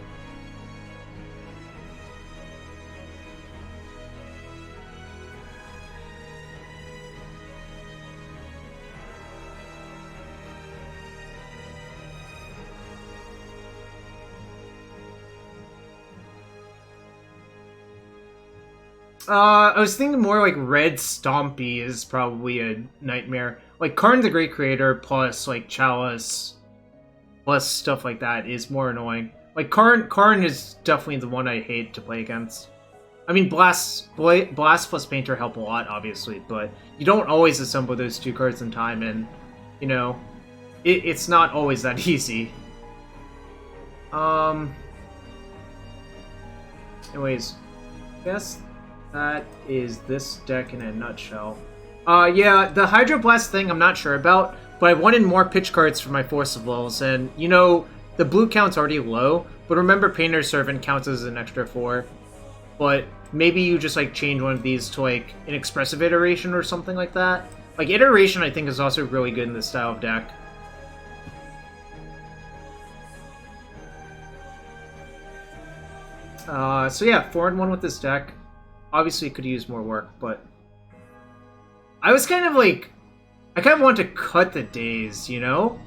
I was thinking more like Red Stompy is probably a nightmare. Like, Karn the Great Creator plus, like, Chalice plus stuff like that is more annoying. Like, Karn is definitely the one I hate to play against. I mean, Blast plus Painter help a lot, obviously, but you don't always assemble those 2 cards in time, and, you know, it's not always that easy. Anyways, I guess that is this deck in a nutshell. Yeah, the Hydroblast thing I'm not sure about, but I wanted more pitch cards for my Force of Wills, and, you know, the blue count's already low, but remember Painter's Servant counts as an extra 4. But maybe you just, like, change one of these to, like, an Expressive Iteration or something like that. Like, Iteration, I think, is also really good in this style of deck. So yeah, 4-1 with this deck. Obviously, it could use more work, but I was kind of like, I kind of want to cut the days, you know?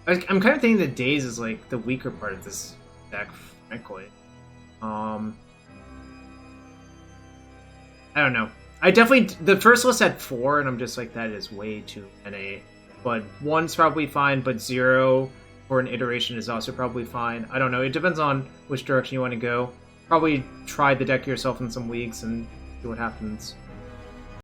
I'm kind of thinking the days is like the weaker part of this deck, frankly. I don't know. I definitely, the first list had 4, and I'm just like, that is way too many. But 1's probably fine, but 0 for an iteration is also probably fine. I don't know. It depends on which direction you want to go. Probably try the deck yourself in some leagues and see what happens.